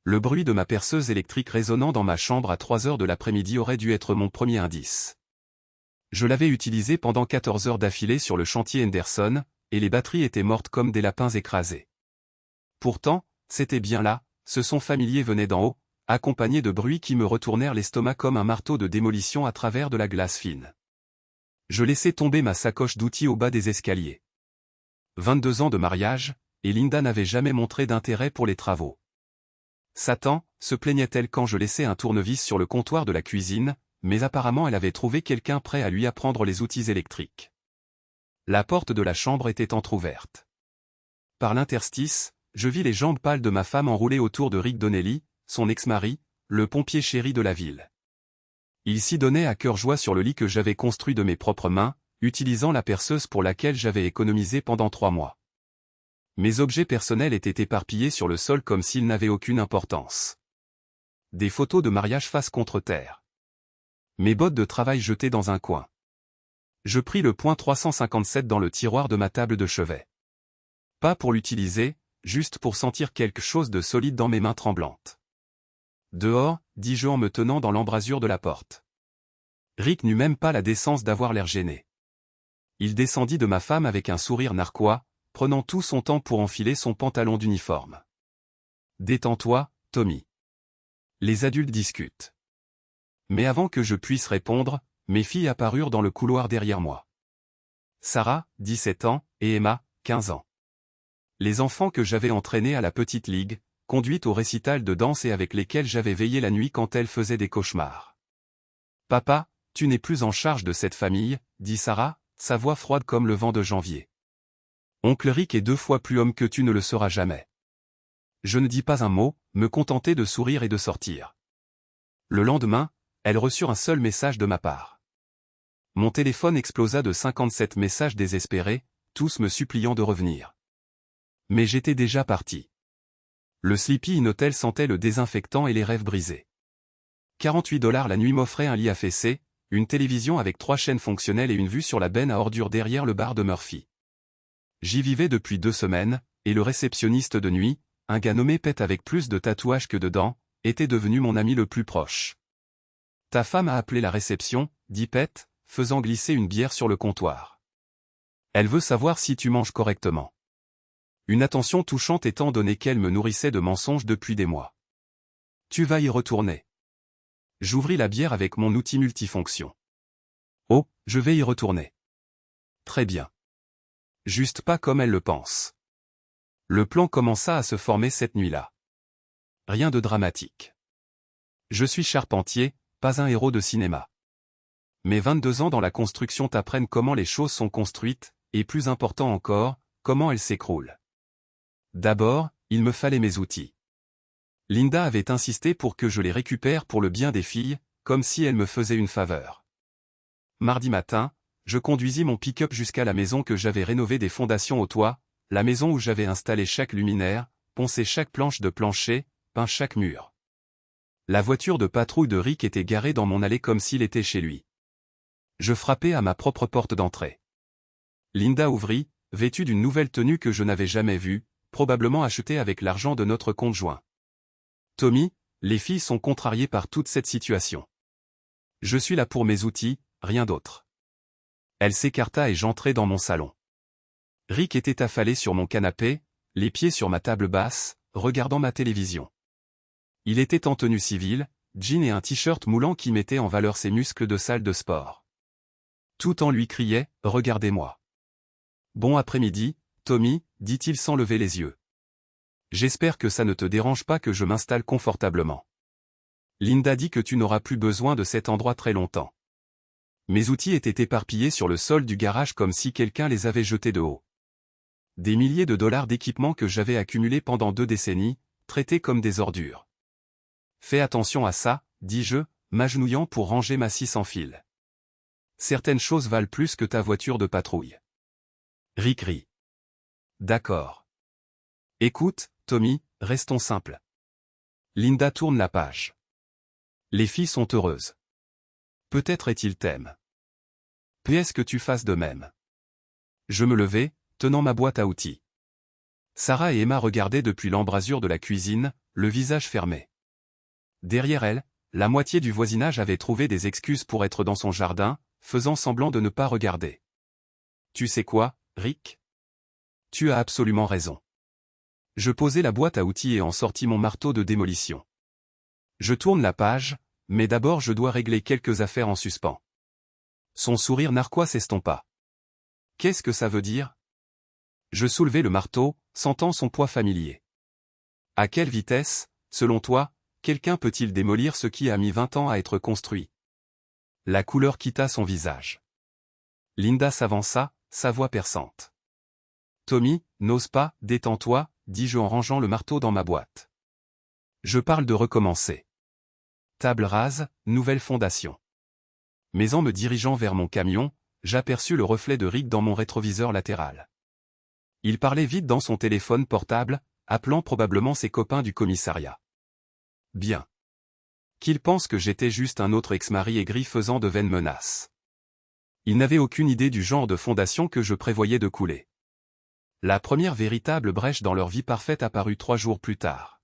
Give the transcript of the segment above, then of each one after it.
Le bruit de ma perceuse électrique résonnant dans ma chambre à 3 heures de l'après-midi aurait dû être mon premier indice. Je l'avais utilisé pendant 14 heures d'affilée sur le chantier Henderson, et les batteries étaient mortes comme des lapins écrasés. Pourtant, c'était bien là, ce son familier venait d'en haut, accompagné de bruits qui me retournèrent l'estomac comme un marteau de démolition à travers de la glace fine. Je laissai tomber ma sacoche d'outils au bas des escaliers. 22 ans de mariage, et Linda n'avait jamais montré d'intérêt pour les travaux. Satan, se plaignait-elle quand je laissais un tournevis sur le comptoir de la cuisine, mais apparemment elle avait trouvé quelqu'un prêt à lui apprendre les outils électriques. La porte de la chambre était entr'ouverte. Par l'interstice, je vis les jambes pâles de ma femme enroulées autour de Rick Donnelly, son ex-mari, le pompier chéri de la ville. Il s'y donnait à cœur joie sur le lit que j'avais construit de mes propres mains, utilisant la perceuse pour laquelle j'avais économisé pendant 3 mois. Mes objets personnels étaient éparpillés sur le sol comme s'ils n'avaient aucune importance. Des photos de mariage face contre terre. Mes bottes de travail jetées dans un coin. Je pris le .357 dans le tiroir de ma table de chevet. Pas pour l'utiliser, juste pour sentir quelque chose de solide dans mes mains tremblantes. Dehors, dis-je en me tenant dans l'embrasure de la porte. Rick n'eut même pas la décence d'avoir l'air gêné. Il descendit de ma femme avec un sourire narquois, prenant tout son temps pour enfiler son pantalon d'uniforme. « Détends-toi, Tommy. Les adultes discutent. » Mais avant que je puisse répondre, mes filles apparurent dans le couloir derrière moi. Sarah, 17 ans, et Emma, 15 ans. Les enfants que j'avais entraînés à la petite ligue, conduites au récital de danse et avec lesquels j'avais veillé la nuit quand elles faisaient des cauchemars. « Papa, tu n'es plus en charge de cette famille, » dit Sarah, sa voix froide comme le vent de janvier. « Oncle Rick est 2 fois plus homme que tu ne le seras jamais. » Je ne dis pas un mot, me contentais de sourire et de sortir. Le lendemain, elles reçurent un seul message de ma part. Mon téléphone explosa de 57 messages désespérés, tous me suppliant de revenir. Mais j'étais déjà parti. Le Sleepy Inn Hotel sentait le désinfectant et les rêves brisés. 48$ la nuit m'offrait un lit affaissé, une télévision avec 3 chaînes fonctionnelles et une vue sur la benne à ordures derrière le bar de Murphy. J'y vivais depuis 2 semaines, et le réceptionniste de nuit, un gars nommé Pet avec plus de tatouages que de dents, était devenu mon ami le plus proche. « Ta femme a appelé la réception, » dit Pet, faisant glisser une bière sur le comptoir. « Elle veut savoir si tu manges correctement. » Une attention touchante étant donné qu'elle me nourrissait de mensonges depuis des mois. « Tu vas y retourner. » J'ouvris la bière avec mon outil multifonction. « Oh, je vais y retourner. » Très bien. Juste pas comme elle le pense. Le plan commença à se former cette nuit-là. Rien de dramatique. Je suis charpentier, pas un héros de cinéma. Mes 22 ans dans la construction t'apprennent comment les choses sont construites, et plus important encore, comment elles s'écroulent. D'abord, il me fallait mes outils. Linda avait insisté pour que je les récupère pour le bien des filles, comme si elle me faisait une faveur. Mardi matin, je conduisis mon pick-up jusqu'à la maison que j'avais rénovée des fondations au toit, la maison où j'avais installé chaque luminaire, poncé chaque planche de plancher, peint chaque mur. La voiture de patrouille de Rick était garée dans mon allée comme s'il était chez lui. Je frappai à ma propre porte d'entrée. Linda ouvrit, vêtue d'une nouvelle tenue que je n'avais jamais vue, probablement achetée avec l'argent de notre compte joint. « Tommy, les filles sont contrariées par toute cette situation. Je suis là pour mes outils, rien d'autre. » Elle s'écarta et j'entrai dans mon salon. Rick était affalé sur mon canapé, les pieds sur ma table basse, regardant ma télévision. Il était en tenue civile, jean et un t-shirt moulant qui mettait en valeur ses muscles de salle de sport. Tout en lui criait « Regardez-moi. » « Bon après-midi, Tommy, dit-il sans lever les yeux. J'espère que ça ne te dérange pas que je m'installe confortablement. Linda dit que tu n'auras plus besoin de cet endroit très longtemps. Mes outils étaient éparpillés sur le sol du garage comme si quelqu'un les avait jetés de haut. Des milliers de dollars d'équipement que j'avais accumulés pendant 2 décennies, traités comme des ordures. Fais attention à ça, dis-je, m'agenouillant pour ranger ma scie sans fil. Certaines choses valent plus que ta voiture de patrouille. Rick rit. D'accord. Écoute, Tommy, restons simples. Linda tourne la page. Les filles sont heureuses. Peut-être est-il t'aime. PS que tu fasses de même. Je me levai, tenant ma boîte à outils. Sarah et Emma regardaient depuis l'embrasure de la cuisine, le visage fermé. Derrière elle, la moitié du voisinage avait trouvé des excuses pour être dans son jardin, faisant semblant de ne pas regarder. Tu sais quoi, Rick? Tu as absolument raison. Je posai la boîte à outils et en sortis mon marteau de démolition. Je tourne la page, mais d'abord je dois régler quelques affaires en suspens. Son sourire narquois s'estompa. Qu'est-ce que ça veut dire? Je soulevai le marteau, sentant son poids familier. À quelle vitesse, selon toi, quelqu'un peut-il démolir ce qui a mis 20 ans à être construit? La couleur quitta son visage. Linda s'avança, sa voix perçante. Tommy, n'ose pas, détends-toi, dis-je en rangeant le marteau dans ma boîte. Je parle de recommencer. Table rase, nouvelle fondation. Mais en me dirigeant vers mon camion, j'aperçus le reflet de Rick dans mon rétroviseur latéral. Il parlait vite dans son téléphone portable, appelant probablement ses copains du commissariat. Bien. Qu'il pense que j'étais juste un autre ex-mari aigri faisant de vaines menaces. Il n'avait aucune idée du genre de fondation que je prévoyais de couler. La première véritable brèche dans leur vie parfaite apparut 3 jours plus tard.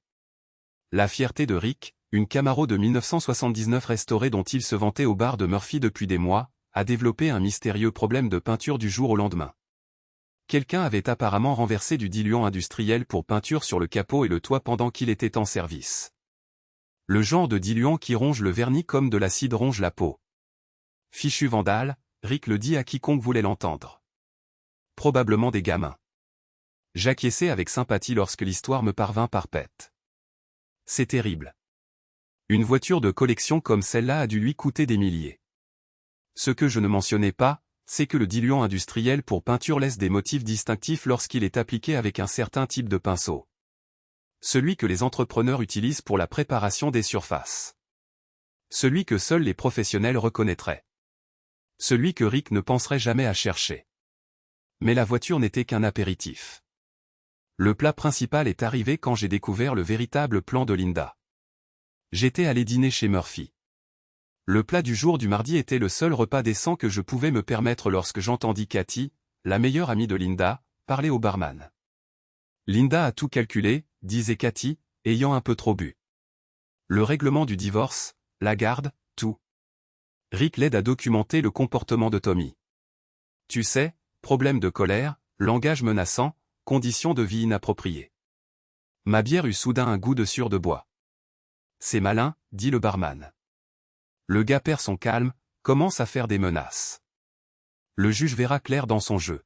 La fierté de Rick, une Camaro de 1979 restaurée dont il se vantait au bar de Murphy depuis des mois, a développé un mystérieux problème de peinture du jour au lendemain. Quelqu'un avait apparemment renversé du diluant industriel pour peinture sur le capot et le toit pendant qu'il était en service. Le genre de diluant qui ronge le vernis comme de l'acide ronge la peau. Fichu vandale, Rick le dit à quiconque voulait l'entendre. Probablement des gamins. J'acquiesçai avec sympathie lorsque l'histoire me parvint par Pet. C'est terrible. Une voiture de collection comme celle-là a dû lui coûter des milliers. Ce que je ne mentionnais pas, c'est que le diluant industriel pour peinture laisse des motifs distinctifs lorsqu'il est appliqué avec un certain type de pinceau. Celui que les entrepreneurs utilisent pour la préparation des surfaces. Celui que seuls les professionnels reconnaîtraient. Celui que Rick ne penserait jamais à chercher. Mais la voiture n'était qu'un apéritif. Le plat principal est arrivé quand j'ai découvert le véritable plan de Linda. J'étais allé dîner chez Murphy. Le plat du jour du mardi était le seul repas décent que je pouvais me permettre lorsque j'entendis Cathy, la meilleure amie de Linda, parler au barman. Linda a tout calculé, disait Cathy, ayant un peu trop bu. Le règlement du divorce, la garde, tout. Rick l'aide à documenter le comportement de Tommy. Tu sais, problème de colère, langage menaçant, conditions de vie inappropriées. Ma bière eut soudain un goût de sueur de bois. C'est malin, dit le barman. Le gars perd son calme, commence à faire des menaces. Le juge verra clair dans son jeu.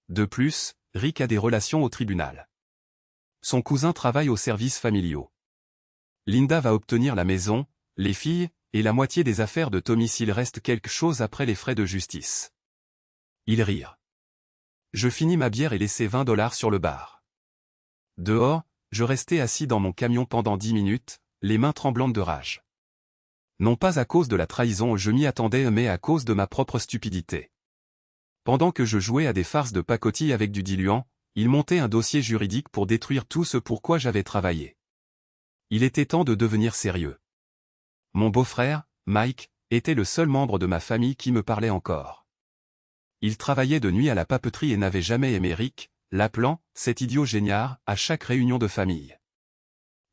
De plus, Rick a des relations au tribunal. Son cousin travaille aux services familiaux. Linda va obtenir la maison, les filles, et la moitié des affaires de Tommy s'il reste quelque chose après les frais de justice. Ils rirent. Je finis ma bière et laissai $20 sur le bar. Dehors, je restai assis dans mon camion pendant 10 minutes, les mains tremblantes de rage. Non pas à cause de la trahison, je m'y attendais, mais à cause de ma propre stupidité. Pendant que je jouais à des farces de pacotille avec du diluant, il montait un dossier juridique pour détruire tout ce pour quoi j'avais travaillé. Il était temps de devenir sérieux. Mon beau-frère, Mike, était le seul membre de ma famille qui me parlait encore. Il travaillait de nuit à la papeterie et n'avait jamais aimé Rick, l'appelant « cet idiot génial » à chaque réunion de famille.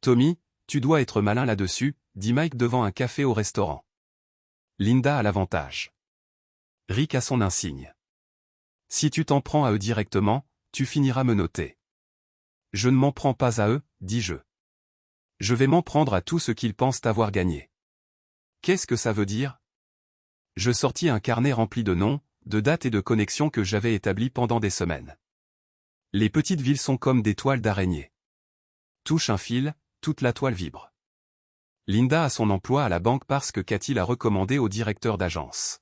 Tommy, tu dois être malin là-dessus, dit Mike devant un café au restaurant. Linda a l'avantage. Rick a son insigne. Si tu t'en prends à eux directement, tu finiras me noter. Je ne m'en prends pas à eux, dis-je. Je vais m'en prendre à tout ce qu'ils pensent avoir gagné. Qu'est-ce que ça veut dire? Je sortis un carnet rempli de noms, de dates et de connexions que j'avais établis pendant des semaines. Les petites villes sont comme des toiles d'araignée. Touche un fil, toute la toile vibre. Linda a son emploi à la banque parce que Cathy l'a recommandé au directeur d'agence.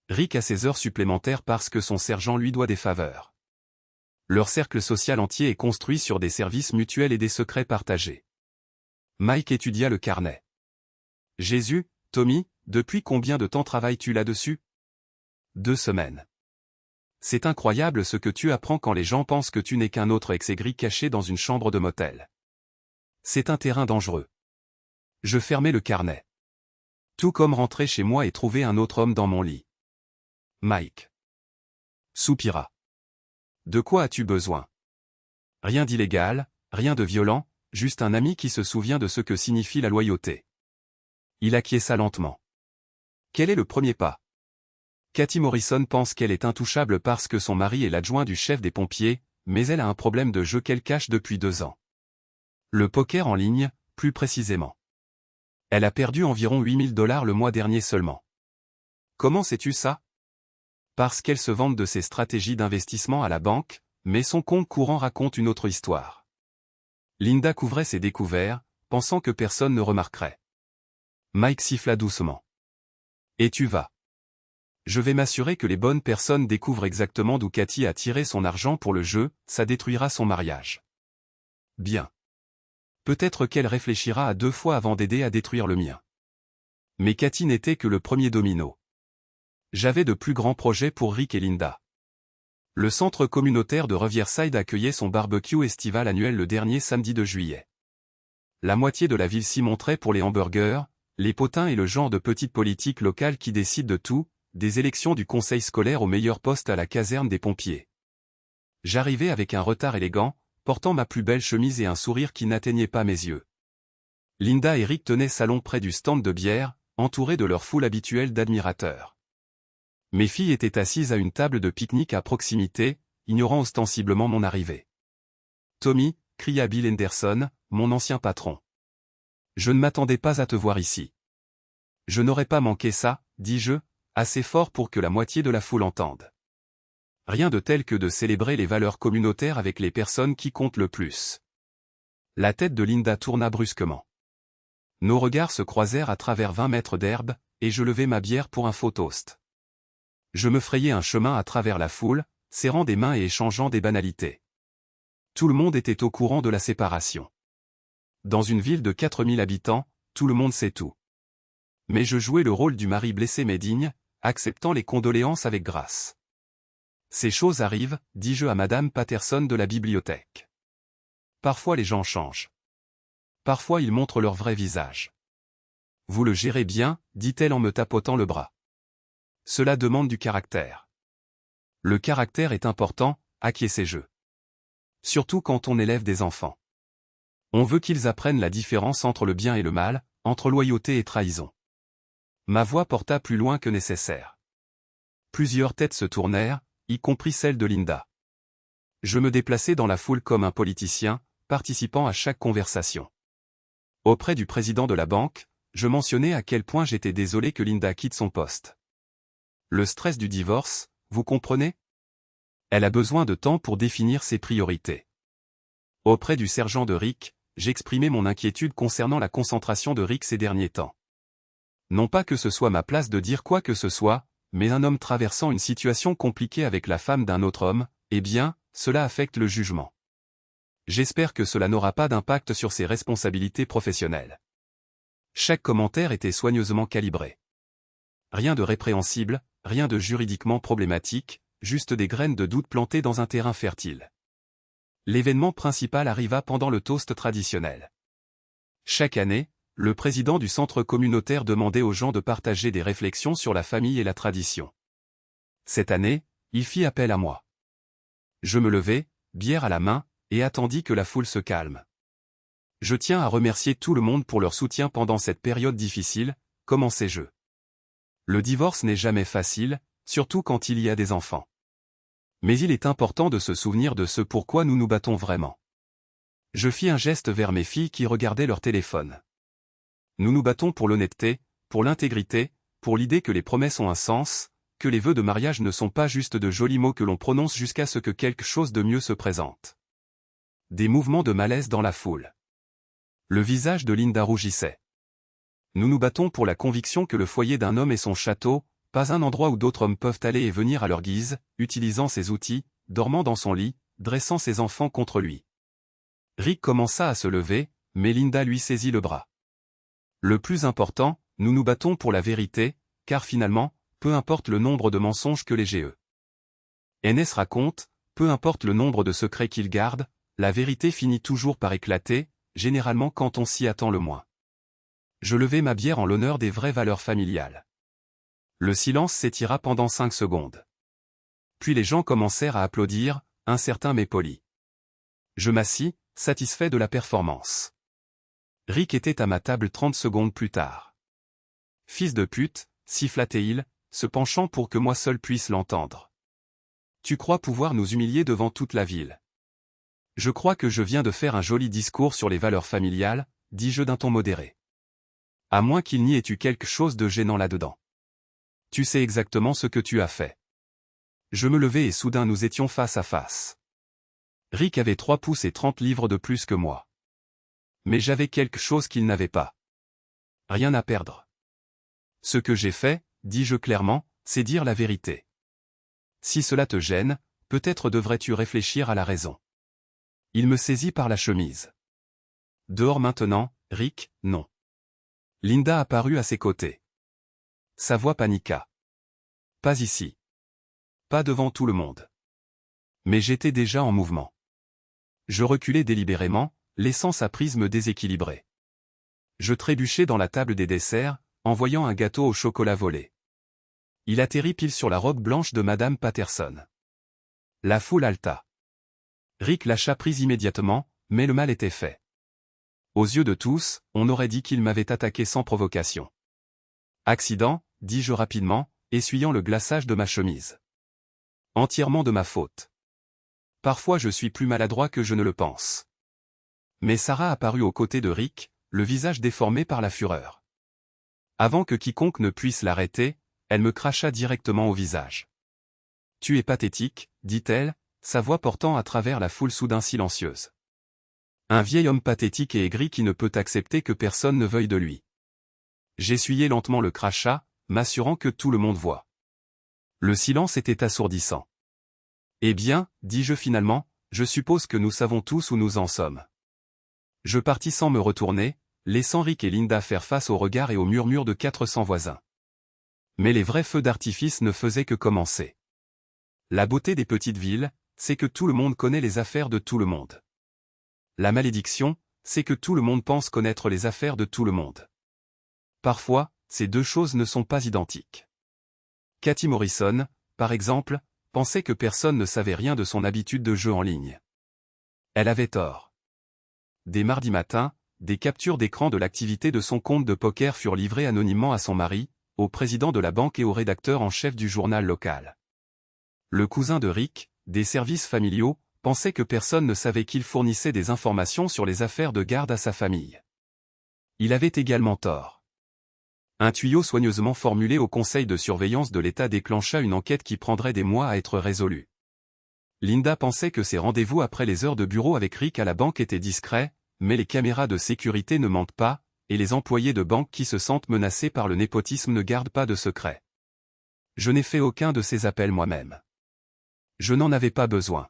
Rick a ses heures supplémentaires parce que son sergent lui doit des faveurs. Leur cercle social entier est construit sur des services mutuels et des secrets partagés. Mike étudia le carnet. Jésus, Tommy, depuis combien de temps travailles-tu là-dessus? 2 semaines. C'est incroyable ce que tu apprends quand les gens pensent que tu n'es qu'un autre ex-aigri caché dans une chambre de motel. C'est un terrain dangereux. Je fermai le carnet. Tout comme rentrer chez moi et trouver un autre homme dans mon lit. Mike soupira. De quoi as-tu besoin? Rien d'illégal, rien de violent, juste un ami qui se souvient de ce que signifie la loyauté. Il acquiesça lentement. Quel est le premier pas? Cathy Morrison pense qu'elle est intouchable parce que son mari est l'adjoint du chef des pompiers, mais elle a un problème de jeu qu'elle cache depuis 2 ans. Le poker en ligne, plus précisément. Elle a perdu environ $8 000 le mois dernier seulement. Comment sais-tu ça? Parce qu'elle se vante de ses stratégies d'investissement à la banque, mais son compte courant raconte une autre histoire. Linda couvrait ses découverts, pensant que personne ne remarquerait. Mike siffla doucement. Et tu vas. Je vais m'assurer que les bonnes personnes découvrent exactement d'où Cathy a tiré son argent pour le jeu, ça détruira son mariage. Bien. Peut-être qu'elle réfléchira à 2 fois avant d'aider à détruire le mien. Mais Cathy n'était que le premier domino. J'avais de plus grands projets pour Rick et Linda. Le centre communautaire de Riverside accueillait son barbecue estival annuel le dernier samedi de juillet. La moitié de la ville s'y montrait pour les hamburgers, les potins et le genre de petite politique locale qui décide de tout, des élections du conseil scolaire au meilleur poste à la caserne des pompiers. J'arrivais avec un retard élégant, portant ma plus belle chemise et un sourire qui n'atteignait pas mes yeux. Linda et Rick tenaient salon près du stand de bière, entourés de leur foule habituelle d'admirateurs. Mes filles étaient assises à une table de pique-nique à proximité, ignorant ostensiblement mon arrivée. « Tommy » cria Bill Henderson, mon ancien patron. « Je ne m'attendais pas à te voir ici. »« Je n'aurais pas manqué ça, » dis-je, assez fort pour que la moitié de la foule entende. Rien de tel que de célébrer les valeurs communautaires avec les personnes qui comptent le plus. La tête de Linda tourna brusquement. Nos regards se croisèrent à travers 20 mètres d'herbe, et je levai ma bière pour un faux toast. Je me frayais un chemin à travers la foule, serrant des mains et échangeant des banalités. Tout le monde était au courant de la séparation. Dans une ville de 4000 habitants, tout le monde sait tout. Mais je jouais le rôle du mari blessé mais digne, acceptant les condoléances avec grâce. Ces choses arrivent, dis-je à Madame Patterson de la bibliothèque. Parfois les gens changent. Parfois ils montrent leur vrai visage. Vous le gérez bien, dit-elle en me tapotant le bras. Cela demande du caractère. Le caractère est important, acquiesçai-je. Surtout quand on élève des enfants. On veut qu'ils apprennent la différence entre le bien et le mal, entre loyauté et trahison. Ma voix porta plus loin que nécessaire. Plusieurs têtes se tournèrent, y compris celle de Linda. Je me déplaçai dans la foule comme un politicien, participant à chaque conversation. Auprès du président de la banque, je mentionnai à quel point j'étais désolé que Linda quitte son poste. Le stress du divorce, vous comprenez? Elle a besoin de temps pour définir ses priorités. Auprès du sergent de Rick, j'exprimai mon inquiétude concernant la concentration de Rick ces derniers temps. Non pas que ce soit ma place de dire quoi que ce soit, mais un homme traversant une situation compliquée avec la femme d'un autre homme, eh bien, cela affecte le jugement. J'espère que cela n'aura pas d'impact sur ses responsabilités professionnelles. Chaque commentaire était soigneusement calibré. Rien de répréhensible, rien de juridiquement problématique, juste des graines de doute plantées dans un terrain fertile. L'événement principal arriva pendant le toast traditionnel. Chaque année, le président du centre communautaire demandait aux gens de partager des réflexions sur la famille et la tradition. Cette année, il fit appel à moi. Je me levai, bière à la main, et attendis que la foule se calme. Je tiens à remercier tout le monde pour leur soutien pendant cette période difficile, commençai-je. Le divorce n'est jamais facile, surtout quand il y a des enfants. Mais il est important de se souvenir de ce pourquoi nous nous battons vraiment. Je fis un geste vers mes filles qui regardaient leur téléphone. Nous nous battons pour l'honnêteté, pour l'intégrité, pour l'idée que les promesses ont un sens, que les vœux de mariage ne sont pas juste de jolis mots que l'on prononce jusqu'à ce que quelque chose de mieux se présente. Des mouvements de malaise dans la foule. Le visage de Linda rougissait. Nous nous battons pour la conviction que le foyer d'un homme est son château, pas un endroit où d'autres hommes peuvent aller et venir à leur guise, utilisant ses outils, dormant dans son lit, dressant ses enfants contre lui. Rick commença à se lever, mais Linda lui saisit le bras. Le plus important, nous nous battons pour la vérité, car finalement, peu importe le nombre de mensonges que les GE. NS raconte, peu importe le nombre de secrets qu'ils gardent, la vérité finit toujours par éclater, généralement quand on s'y attend le moins. Je levai ma bière en l'honneur des vraies valeurs familiales. Le silence s'étira pendant 5 secondes. Puis les gens commencèrent à applaudir, incertains mais polis. Je m'assis, satisfait de la performance. Rick était à ma table 30 secondes plus tard. Fils de pute, sifflait-il, se penchant pour que moi seul puisse l'entendre. Tu crois pouvoir nous humilier devant toute la ville? Je crois que je viens de faire un joli discours sur les valeurs familiales, dis-je d'un ton modéré. À moins qu'il n'y ait eu quelque chose de gênant là-dedans. Tu sais exactement ce que tu as fait. Je me levai et soudain nous étions face à face. Rick avait 3 pouces et 30 livres de plus que moi. Mais j'avais quelque chose qu'il n'avait pas. Rien à perdre. Ce que j'ai fait, dis-je clairement, c'est dire la vérité. Si cela te gêne, peut-être devrais-tu réfléchir à la raison. Il me saisit par la chemise. Dehors maintenant, Rick, non. Linda apparut à ses côtés. Sa voix paniqua. Pas ici. Pas devant tout le monde. Mais j'étais déjà en mouvement. Je reculai délibérément, laissant sa prise me déséquilibrer. Je trébuchai dans la table des desserts, en voyant un gâteau au chocolat voler. Il atterrit pile sur la robe blanche de Madame Patterson. La foule haleta. Rick lâcha prise immédiatement, mais le mal était fait. Aux yeux de tous, on aurait dit qu'il m'avait attaqué sans provocation. Accident, dis-je rapidement, essuyant le glaçage de ma chemise. Entièrement de ma faute. Parfois je suis plus maladroit que je ne le pense. Mais Sarah apparut aux côtés de Rick, le visage déformé par la fureur. Avant que quiconque ne puisse l'arrêter, elle me cracha directement au visage. « Tu es pathétique, dit-elle, sa voix portant à travers la foule soudain silencieuse. Un vieil homme pathétique et aigri qui ne peut accepter que personne ne veuille de lui. » J'essuyai lentement le crachat, m'assurant que tout le monde voit. Le silence était assourdissant. « Eh bien, dis-je finalement, je suppose que nous savons tous où nous en sommes. » Je partis sans me retourner, laissant Rick et Linda faire face aux regards et aux murmures de 400 voisins. Mais les vrais feux d'artifice ne faisaient que commencer. La beauté des petites villes, c'est que tout le monde connaît les affaires de tout le monde. La malédiction, c'est que tout le monde pense connaître les affaires de tout le monde. Parfois, ces deux choses ne sont pas identiques. Cathy Morrison, par exemple, pensait que personne ne savait rien de son habitude de jeu en ligne. Elle avait tort. Dès mardi matin, des captures d'écran de l'activité de son compte de poker furent livrées anonymement à son mari, au président de la banque et au rédacteur en chef du journal local. Le cousin de Rick, des services familiaux, pensait que personne ne savait qu'il fournissait des informations sur les affaires de garde à sa famille. Il avait également tort. Un tuyau soigneusement formulé au conseil de surveillance de l'État déclencha une enquête qui prendrait des mois à être résolue. Linda pensait que ses rendez-vous après les heures de bureau avec Rick à la banque étaient discrets, mais les caméras de sécurité ne mentent pas, et les employés de banque qui se sentent menacés par le népotisme ne gardent pas de secret. Je n'ai fait aucun de ces appels moi-même. Je n'en avais pas besoin.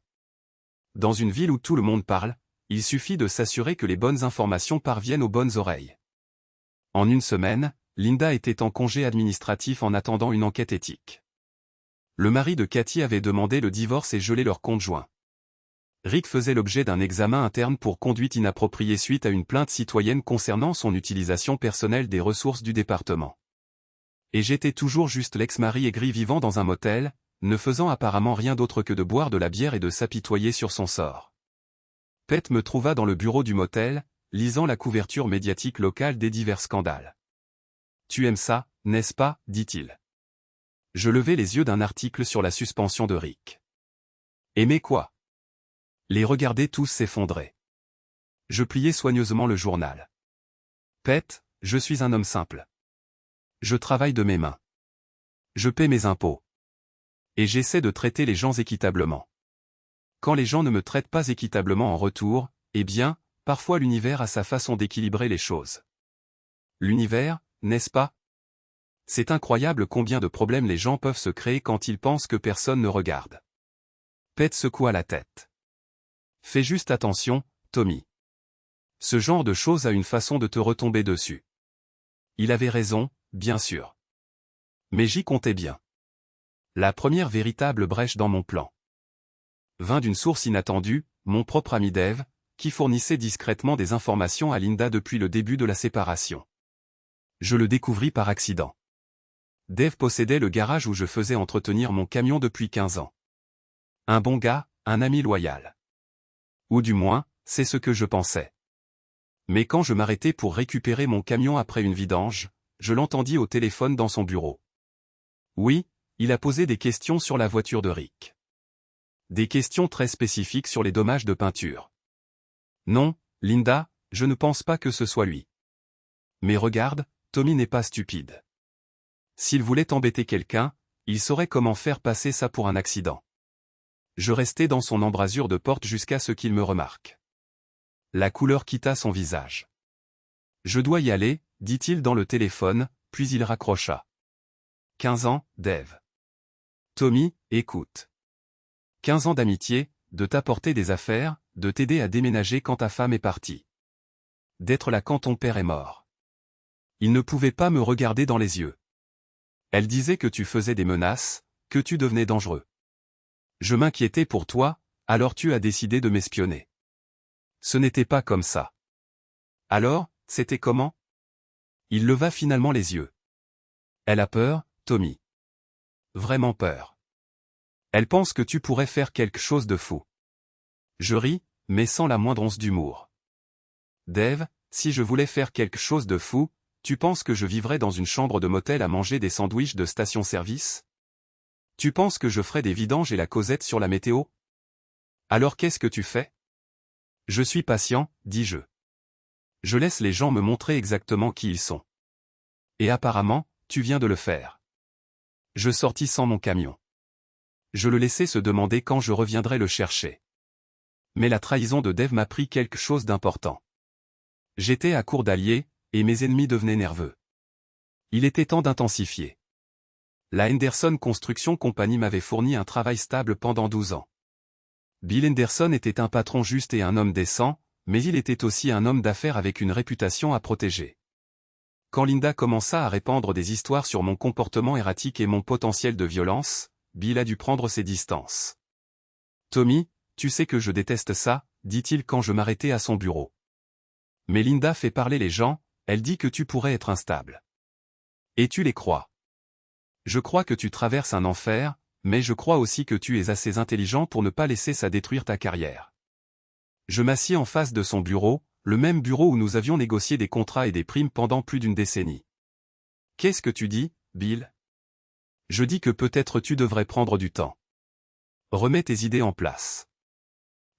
Dans une ville où tout le monde parle, il suffit de s'assurer que les bonnes informations parviennent aux bonnes oreilles. En une semaine, Linda était en congé administratif en attendant une enquête éthique. Le mari de Cathy avait demandé le divorce et gelé leur compte joint. Rick faisait l'objet d'un examen interne pour conduite inappropriée suite à une plainte citoyenne concernant son utilisation personnelle des ressources du département. Et j'étais toujours juste l'ex-mari aigri vivant dans un motel, ne faisant apparemment rien d'autre que de boire de la bière et de s'apitoyer sur son sort. Pete me trouva dans le bureau du motel, lisant la couverture médiatique locale des divers scandales. « Tu aimes ça, n'est-ce pas » dit-il. Je levai les yeux d'un article sur la suspension de Rick. « Aimer quoi » Les regarder tous s'effondrer. Je pliai soigneusement le journal. « Pete, je suis un homme simple. Je travaille de mes mains. Je paie mes impôts. Et j'essaie de traiter les gens équitablement. Quand les gens ne me traitent pas équitablement en retour, eh bien, parfois l'univers a sa façon d'équilibrer les choses. L'univers, n'est-ce pas? C'est incroyable combien de problèmes les gens peuvent se créer quand ils pensent que personne ne regarde. » Pete secoua la tête. « Fais juste attention, Tommy. Ce genre de choses a une façon de te retomber dessus. » Il avait raison, bien sûr. Mais j'y comptais bien. La première véritable brèche dans mon plan vint d'une source inattendue, mon propre ami Dave, qui fournissait discrètement des informations à Linda depuis le début de la séparation. Je le découvris par accident. Dave possédait le garage où je faisais entretenir mon camion depuis 15 ans. Un bon gars, un ami loyal. Ou du moins, c'est ce que je pensais. Mais quand je m'arrêtai pour récupérer mon camion après une vidange, je l'entendis au téléphone dans son bureau. Oui, il a posé des questions sur la voiture de Rick. Des questions très spécifiques sur les dommages de peinture. Non, Linda, je ne pense pas que ce soit lui. Mais regarde, Tommy n'est pas stupide. S'il voulait embêter quelqu'un, il saurait comment faire passer ça pour un accident. Je restai dans son embrasure de porte jusqu'à ce qu'il me remarque. La couleur quitta son visage. Je dois y aller, dit-il dans le téléphone, puis il raccrocha. 15 ans, Dave. Tommy, écoute. 15 ans d'amitié, de t'apporter des affaires, de t'aider à déménager quand ta femme est partie. D'être là quand ton père est mort. Il ne pouvait pas me regarder dans les yeux. Elle disait que tu faisais des menaces, que tu devenais dangereux. Je m'inquiétais pour toi, alors tu as décidé de m'espionner. Ce n'était pas comme ça. Alors, c'était comment? Il leva finalement les yeux. Elle a peur, Tommy. Vraiment peur. Elle pense que tu pourrais faire quelque chose de fou. Je ris, mais sans la moindre once d'humour. Dave, si je voulais faire quelque chose de fou, tu penses que je vivrais dans une chambre de motel à manger des sandwichs de station-service? Tu penses que je ferais des vidanges et la causette sur la météo? Alors qu'est-ce que tu fais? Je suis patient, dis-je. Je laisse les gens me montrer exactement qui ils sont. Et apparemment, tu viens de le faire. Je sortis sans mon camion. Je le laissai se demander quand je reviendrais le chercher. Mais la trahison de Dave m'a pris quelque chose d'important. J'étais à court d'alliés, et mes ennemis devenaient nerveux. Il était temps d'intensifier. La Henderson Construction Company m'avait fourni un travail stable pendant 12 ans. Bill Henderson était un patron juste et un homme décent, mais il était aussi un homme d'affaires avec une réputation à protéger. Quand Linda commença à répandre des histoires sur mon comportement erratique et mon potentiel de violence, Bill a dû prendre ses distances. Tommy, tu sais que je déteste ça, dit-il quand je m'arrêtai à son bureau. Mais Linda fait parler les gens, elle dit que tu pourrais être instable. Et tu les crois. Je crois que tu traverses un enfer, mais je crois aussi que tu es assez intelligent pour ne pas laisser ça détruire ta carrière. Je m'assis en face de son bureau, le même bureau où nous avions négocié des contrats et des primes pendant plus d'une décennie. Qu'est-ce que tu dis, Bill? Je dis que peut-être tu devrais prendre du temps. Remets tes idées en place.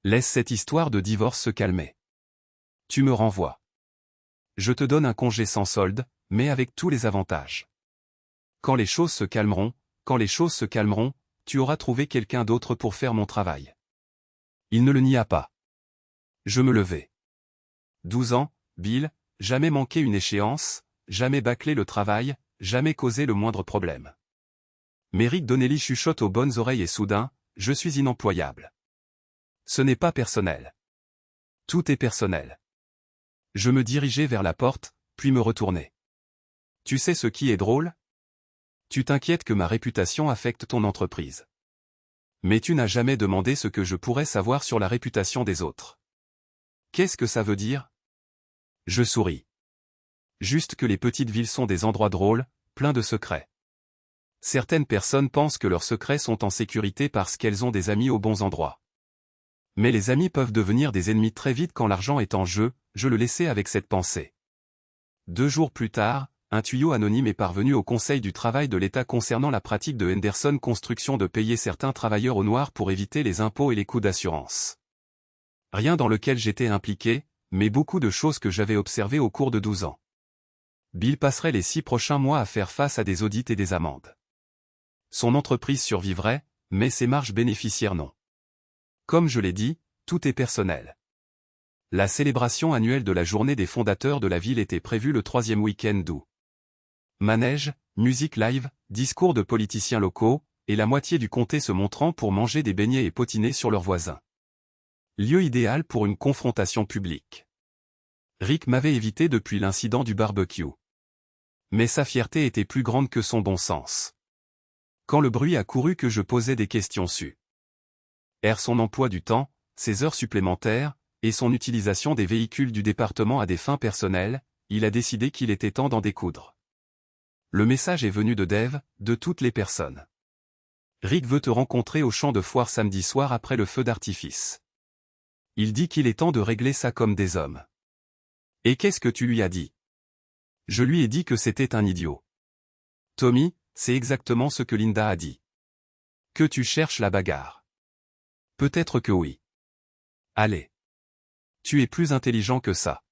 Laisse cette histoire de divorce se calmer. Tu me renvoies. Je te donne un congé sans solde, mais avec tous les avantages. Quand les choses se calmeront, tu auras trouvé quelqu'un d'autre pour faire mon travail. Il ne le nia pas. Je me levai. 12 ans, Bill, jamais manqué une échéance, jamais bâclé le travail, jamais causé le moindre problème. Mais Rick Donnelly chuchote aux bonnes oreilles et soudain, je suis inemployable. Ce n'est pas personnel. Tout est personnel. Je me dirigeai vers la porte, puis me retournai. Tu sais ce qui est drôle? Tu t'inquiètes que ma réputation affecte ton entreprise. Mais tu n'as jamais demandé ce que je pourrais savoir sur la réputation des autres. Qu'est-ce que ça veut dire? Je souris. Juste que les petites villes sont des endroits drôles, pleins de secrets. Certaines personnes pensent que leurs secrets sont en sécurité parce qu'elles ont des amis aux bons endroits. Mais les amis peuvent devenir des ennemis très vite quand l'argent est en jeu, je le laissai avec cette pensée. 2 jours plus tard, un tuyau anonyme est parvenu au Conseil du travail de l'État concernant la pratique de Henderson Construction de payer certains travailleurs au noir pour éviter les impôts et les coûts d'assurance. Rien dans lequel j'étais impliqué, mais beaucoup de choses que j'avais observées au cours de 12 ans. Bill passerait les 6 prochains mois à faire face à des audits et des amendes. Son entreprise survivrait, mais ses marges bénéficiaires non. Comme je l'ai dit, tout est personnel. La célébration annuelle de la journée des fondateurs de la ville était prévue le 3e week-end d'août. Manège, musique live, discours de politiciens locaux, et la moitié du comté se montrant pour manger des beignets et potiner sur leurs voisins. Lieu idéal pour une confrontation publique. Rick m'avait évité depuis l'incident du barbecue. Mais sa fierté était plus grande que son bon sens. Quand le bruit a couru que je posais des questions sur son emploi du temps, ses heures supplémentaires, et son utilisation des véhicules du département à des fins personnelles, il a décidé qu'il était temps d'en découdre. Le message est venu de Dave, de toutes les personnes. Rick veut te rencontrer au champ de foire samedi soir après le feu d'artifice. Il dit qu'il est temps de régler ça comme des hommes. Et qu'est-ce que tu lui as dit? Je lui ai dit que c'était un idiot. Tommy, c'est exactement ce que Linda a dit. Que tu cherches la bagarre. Peut-être que oui. Allez. Tu es plus intelligent que ça.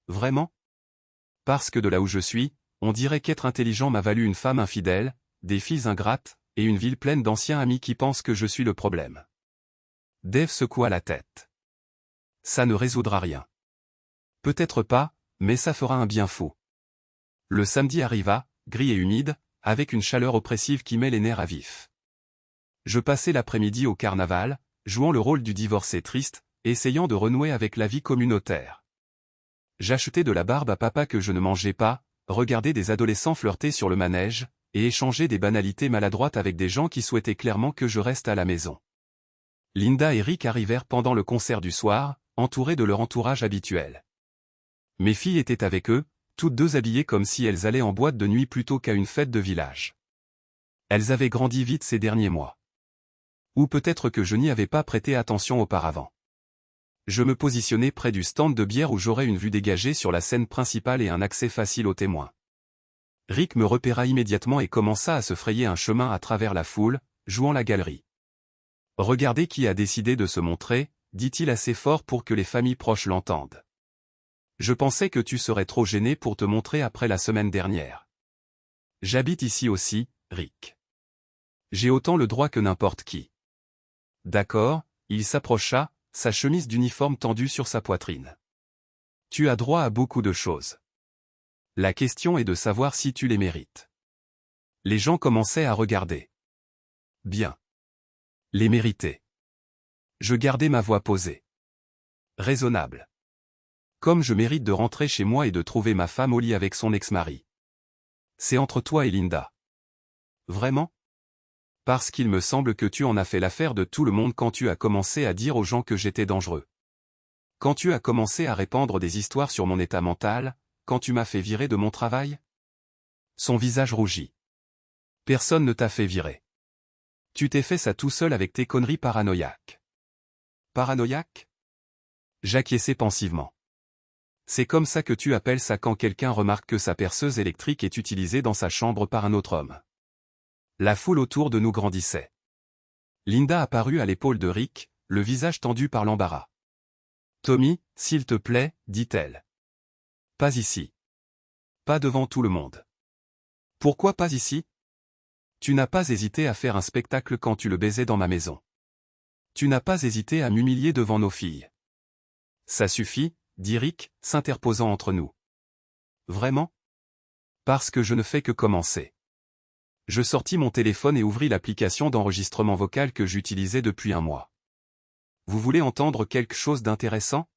Vraiment? Parce que de là où je suis, on dirait qu'être intelligent m'a valu une femme infidèle, des filles ingrates, et une ville pleine d'anciens amis qui pensent que je suis le problème. Dave secoua la tête. Ça ne résoudra rien. Peut-être pas, mais ça fera un bien fou. Le samedi arriva, gris et humide, avec une chaleur oppressive qui met les nerfs à vif. Je passais l'après-midi au carnaval, jouant le rôle du divorcé triste, essayant de renouer avec la vie communautaire. J'achetais de la barbe à papa que je ne mangeais pas, regardais des adolescents flirter sur le manège, et échanger des banalités maladroites avec des gens qui souhaitaient clairement que je reste à la maison. Linda et Rick arrivèrent pendant le concert du soir, entourés de leur entourage habituel. Mes filles étaient avec eux, toutes deux habillées comme si elles allaient en boîte de nuit plutôt qu'à une fête de village. Elles avaient grandi vite ces derniers mois. Ou peut-être que je n'y avais pas prêté attention auparavant. Je me positionnais près du stand de bière où j'aurais une vue dégagée sur la scène principale et un accès facile aux témoins. Rick me repéra immédiatement et commença à se frayer un chemin à travers la foule, jouant la galerie. « Regardez qui a décidé de se montrer », dit-il assez fort pour que les familles proches l'entendent. « Je pensais que tu serais trop gêné pour te montrer après la semaine dernière. J'habite ici aussi, Rick. J'ai autant le droit que n'importe qui. » D'accord, il s'approcha, sa chemise d'uniforme tendue sur sa poitrine. « Tu as droit à beaucoup de choses. La question est de savoir si tu les mérites. » Les gens commençaient à regarder. Bien. Les mériter. Je gardais ma voix posée. Raisonnable. Comme je mérite de rentrer chez moi et de trouver ma femme au lit avec son ex-mari. C'est entre toi et Linda. Vraiment? Parce qu'il me semble que tu en as fait l'affaire de tout le monde quand tu as commencé à dire aux gens que j'étais dangereux. Quand tu as commencé à répandre des histoires sur mon état mental, quand tu m'as fait virer de mon travail? Son visage rougit. Personne ne t'a fait virer. Tu t'es fait ça tout seul avec tes conneries paranoïaques. Paranoïaque? J'acquiesçai pensivement. C'est comme ça que tu appelles ça quand quelqu'un remarque que sa perceuse électrique est utilisée dans sa chambre par un autre homme. La foule autour de nous grandissait. Linda apparut à l'épaule de Rick, le visage tendu par l'embarras. « Tommy, s'il te plaît, dit-elle. Pas ici. Pas devant tout le monde. » Pourquoi pas ici? Tu n'as pas hésité à faire un spectacle quand tu le baisais dans ma maison. Tu n'as pas hésité à m'humilier devant nos filles. Ça suffit, dit Rick, s'interposant entre nous. Vraiment? Parce que je ne fais que commencer. Je sortis mon téléphone et ouvris l'application d'enregistrement vocal que j'utilisais depuis un mois. Vous voulez entendre quelque chose d'intéressant?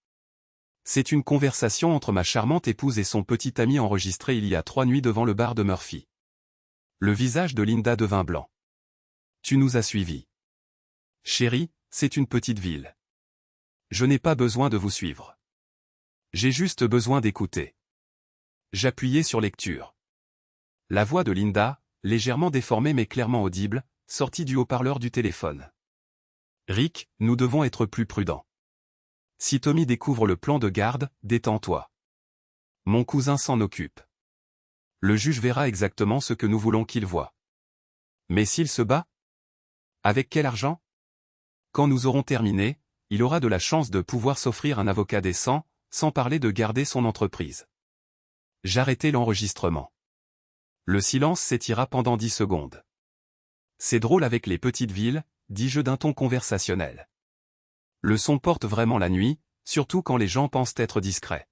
C'est une conversation entre ma charmante épouse et son petit ami enregistrée il y a 3 nuits devant le bar de Murphy. Le visage de Linda devint blanc. Tu nous as suivis. Chérie, c'est une petite ville. Je n'ai pas besoin de vous suivre. J'ai juste besoin d'écouter. J'appuyai sur lecture. La voix de Linda, légèrement déformée mais clairement audible, sortit du haut-parleur du téléphone. Rick, nous devons être plus prudents. Si Tommy découvre le plan de garde, détends-toi. Mon cousin s'en occupe. Le juge verra exactement ce que nous voulons qu'il voie. Mais s'il se bat? Avec quel argent? Quand nous aurons terminé, il aura de la chance de pouvoir s'offrir un avocat décent, sans parler de garder son entreprise. J'arrêtai l'enregistrement. Le silence s'étira pendant 10 secondes. C'est drôle avec les petites villes, dis-je d'un ton conversationnel. Le son porte vraiment la nuit, surtout quand les gens pensent être discrets.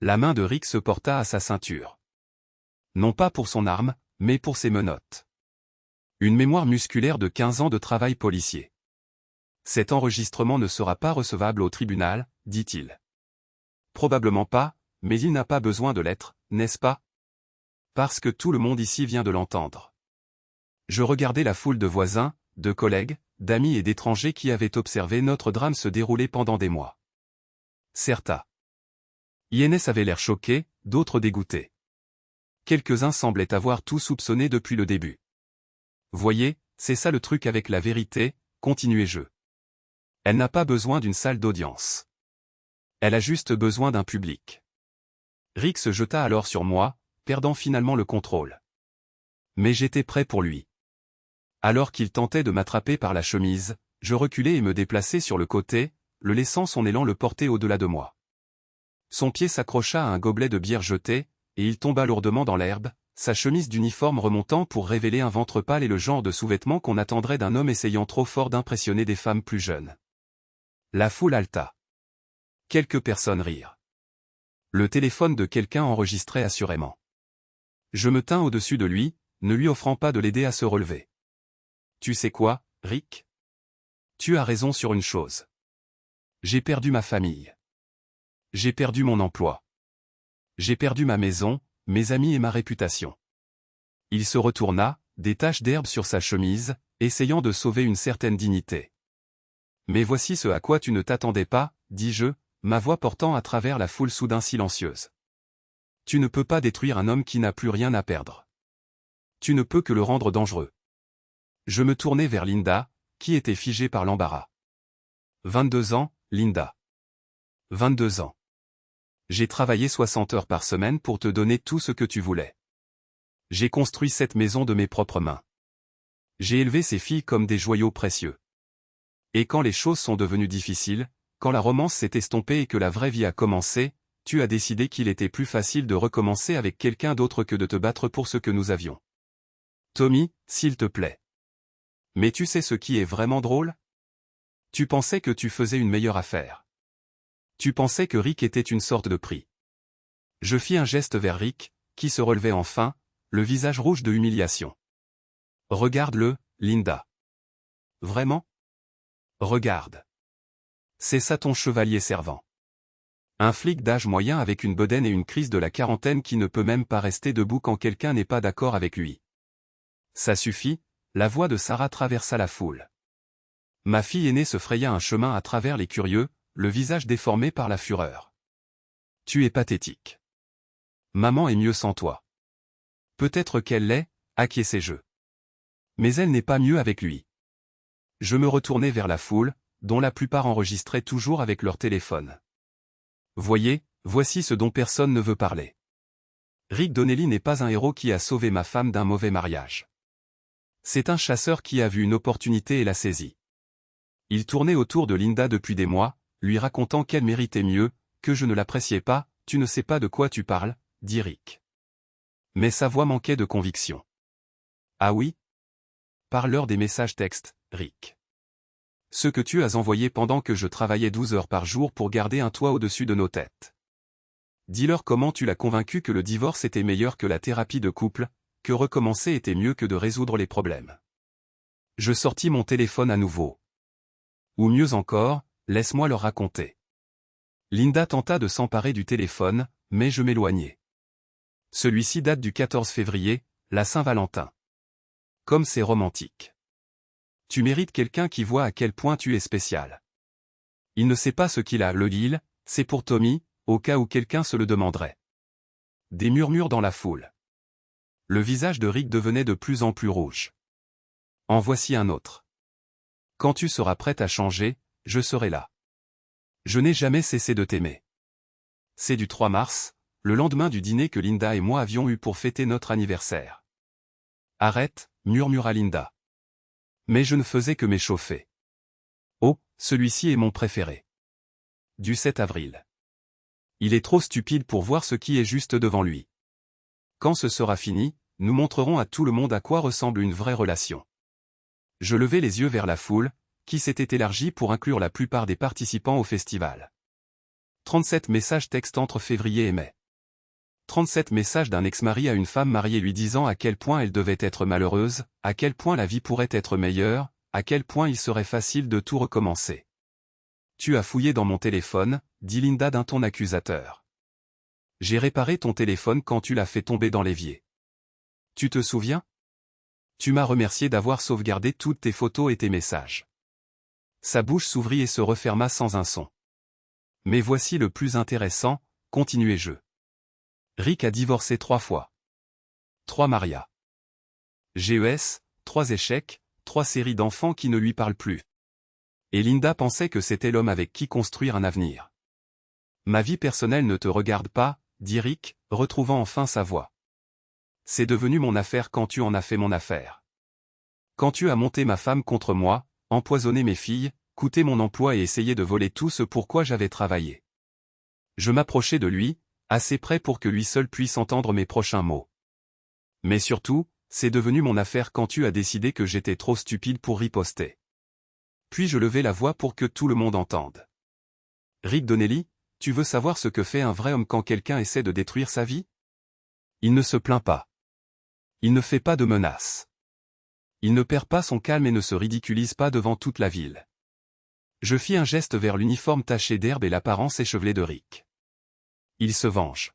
La main de Rick se porta à sa ceinture. Non pas pour son arme, mais pour ses menottes. Une mémoire musculaire de 15 ans de travail policier. Cet enregistrement ne sera pas recevable au tribunal, dit-il. Probablement pas, mais il n'a pas besoin de l'être, n'est-ce pas? Parce que tout le monde ici vient de l'entendre. Je regardais la foule de voisins, de collègues, d'amis et d'étrangers qui avaient observé notre drame se dérouler pendant des mois. Certains. INS avait l'air choqué, d'autres dégoûtés. Quelques-uns semblaient avoir tout soupçonné depuis le début. Voyez, c'est ça le truc avec la vérité, continuai-je. Elle n'a pas besoin d'une salle d'audience. Elle a juste besoin d'un public. Rick se jeta alors sur moi, perdant finalement le contrôle. Mais j'étais prêt pour lui. Alors qu'il tentait de m'attraper par la chemise, je reculai et me déplaçai sur le côté, le laissant son élan le porter au-delà de moi. Son pied s'accrocha à un gobelet de bière jeté, et il tomba lourdement dans l'herbe, sa chemise d'uniforme remontant pour révéler un ventre pâle et le genre de sous-vêtements qu'on attendrait d'un homme essayant trop fort d'impressionner des femmes plus jeunes. La foule haleta. Quelques personnes rirent. Le téléphone de quelqu'un enregistrait assurément. Je me tins au-dessus de lui, ne lui offrant pas de l'aider à se relever. Tu sais quoi, Rick? Tu as raison sur une chose. J'ai perdu ma famille. J'ai perdu mon emploi. J'ai perdu ma maison, mes amis et ma réputation. Il se retourna, des taches d'herbe sur sa chemise, essayant de sauver une certaine dignité. Mais voici ce à quoi tu ne t'attendais pas, dis-je, ma voix portant à travers la foule soudain silencieuse. Tu ne peux pas détruire un homme qui n'a plus rien à perdre. Tu ne peux que le rendre dangereux. Je me tournai vers Linda, qui était figée par l'embarras. 22 ans, Linda. 22 ans. J'ai travaillé 60 heures par semaine pour te donner tout ce que tu voulais. J'ai construit cette maison de mes propres mains. J'ai élevé ces filles comme des joyaux précieux. Et quand les choses sont devenues difficiles, quand la romance s'est estompée et que la vraie vie a commencé, tu as décidé qu'il était plus facile de recommencer avec quelqu'un d'autre que de te battre pour ce que nous avions. Tommy, s'il te plaît. Mais tu sais ce qui est vraiment drôle? Tu pensais que tu faisais une meilleure affaire. Tu pensais que Rick était une sorte de prix. Je fis un geste vers Rick, qui se relevait enfin, le visage rouge de humiliation. Regarde-le, Linda. Vraiment? Regarde. C'est ça ton chevalier servant. Un flic d'âge moyen avec une bedaine et une crise de la quarantaine qui ne peut même pas rester debout quand quelqu'un n'est pas d'accord avec lui. Ça suffit, la voix de Sarah traversa la foule. Ma fille aînée se fraya un chemin à travers les curieux, le visage déformé par la fureur. Tu es pathétique. Maman est mieux sans toi. Peut-être qu'elle l'est, acquiesçai-je. Mais elle n'est pas mieux avec lui. Je me retournai vers la foule, dont la plupart enregistraient toujours avec leur téléphone. Voici ce dont personne ne veut parler. Rick Donnelly n'est pas un héros qui a sauvé ma femme d'un mauvais mariage. C'est un chasseur qui a vu une opportunité et l'a saisie. Il tournait autour de Linda depuis des mois, lui racontant qu'elle méritait mieux, que je ne l'appréciais pas. Tu ne sais pas de quoi tu parles, dit Rick. Mais sa voix manquait de conviction. Ah oui? Parle-leur des messages textes, Rick. Ceux que tu as envoyés pendant que je travaillais 12 heures par jour pour garder un toit au-dessus de nos têtes. Dis-leur comment tu l'as convaincu que le divorce était meilleur que la thérapie de couple, que recommencer était mieux que de résoudre les problèmes. Je sortis mon téléphone à nouveau. Ou mieux encore, laisse-moi leur raconter. Linda tenta de s'emparer du téléphone, mais je m'éloignai. Celui-ci date du 14 février, la Saint-Valentin. Comme c'est romantique. Tu mérites quelqu'un qui voit à quel point tu es spécial. Il ne sait pas ce qu'il a, c'est pour Tommy, au cas où quelqu'un se le demanderait. Des murmures dans la foule. Le visage de Rick devenait de plus en plus rouge. En voici un autre. Quand tu seras prête à changer, je serai là. Je n'ai jamais cessé de t'aimer. C'est du 3 mars, le lendemain du dîner que Linda et moi avions eu pour fêter notre anniversaire. Arrête, murmura Linda. Mais je ne faisais que m'échauffer. Oh, celui-ci est mon préféré. Du 7 avril. Il est trop stupide pour voir ce qui est juste devant lui. Quand ce sera fini, nous montrerons à tout le monde à quoi ressemble une vraie relation. Je levai les yeux vers la foule, qui s'était élargie pour inclure la plupart des participants au festival. 37 messages textes entre février et mai. 37 messages d'un ex-mari à une femme mariée lui disant à quel point elle devait être malheureuse, à quel point la vie pourrait être meilleure, à quel point il serait facile de tout recommencer. Tu as fouillé dans mon téléphone, dit Linda d'un ton accusateur. J'ai réparé ton téléphone quand tu l'as fait tomber dans l'évier. Tu te souviens? Tu m'as remercié d'avoir sauvegardé toutes tes photos et tes messages. Sa bouche s'ouvrit et se referma sans un son. Mais voici le plus intéressant, continuai-je. Rick a divorcé 3 fois. 3 marias. GES, 3 échecs, 3 séries d'enfants qui ne lui parlent plus. Et Linda pensait que c'était l'homme avec qui construire un avenir. Ma vie personnelle ne te regarde pas, dit Rick, retrouvant enfin sa voix. C'est devenu mon affaire quand tu en as fait mon affaire. Quand tu as monté ma femme contre moi, empoisonné mes filles, coûté mon emploi et essayé de voler tout ce pour quoi j'avais travaillé. Je m'approchais de lui, assez près pour que lui seul puisse entendre mes prochains mots. Mais surtout, c'est devenu mon affaire quand tu as décidé que j'étais trop stupide pour riposter. Puis je levai la voix pour que tout le monde entende. Rick Donnelly, tu veux savoir ce que fait un vrai homme quand quelqu'un essaie de détruire sa vie? Il ne se plaint pas. Il ne fait pas de menaces. Il ne perd pas son calme et ne se ridiculise pas devant toute la ville. Je fis un geste vers l'uniforme taché d'herbe et l'apparence échevelée de Rick. Il se venge.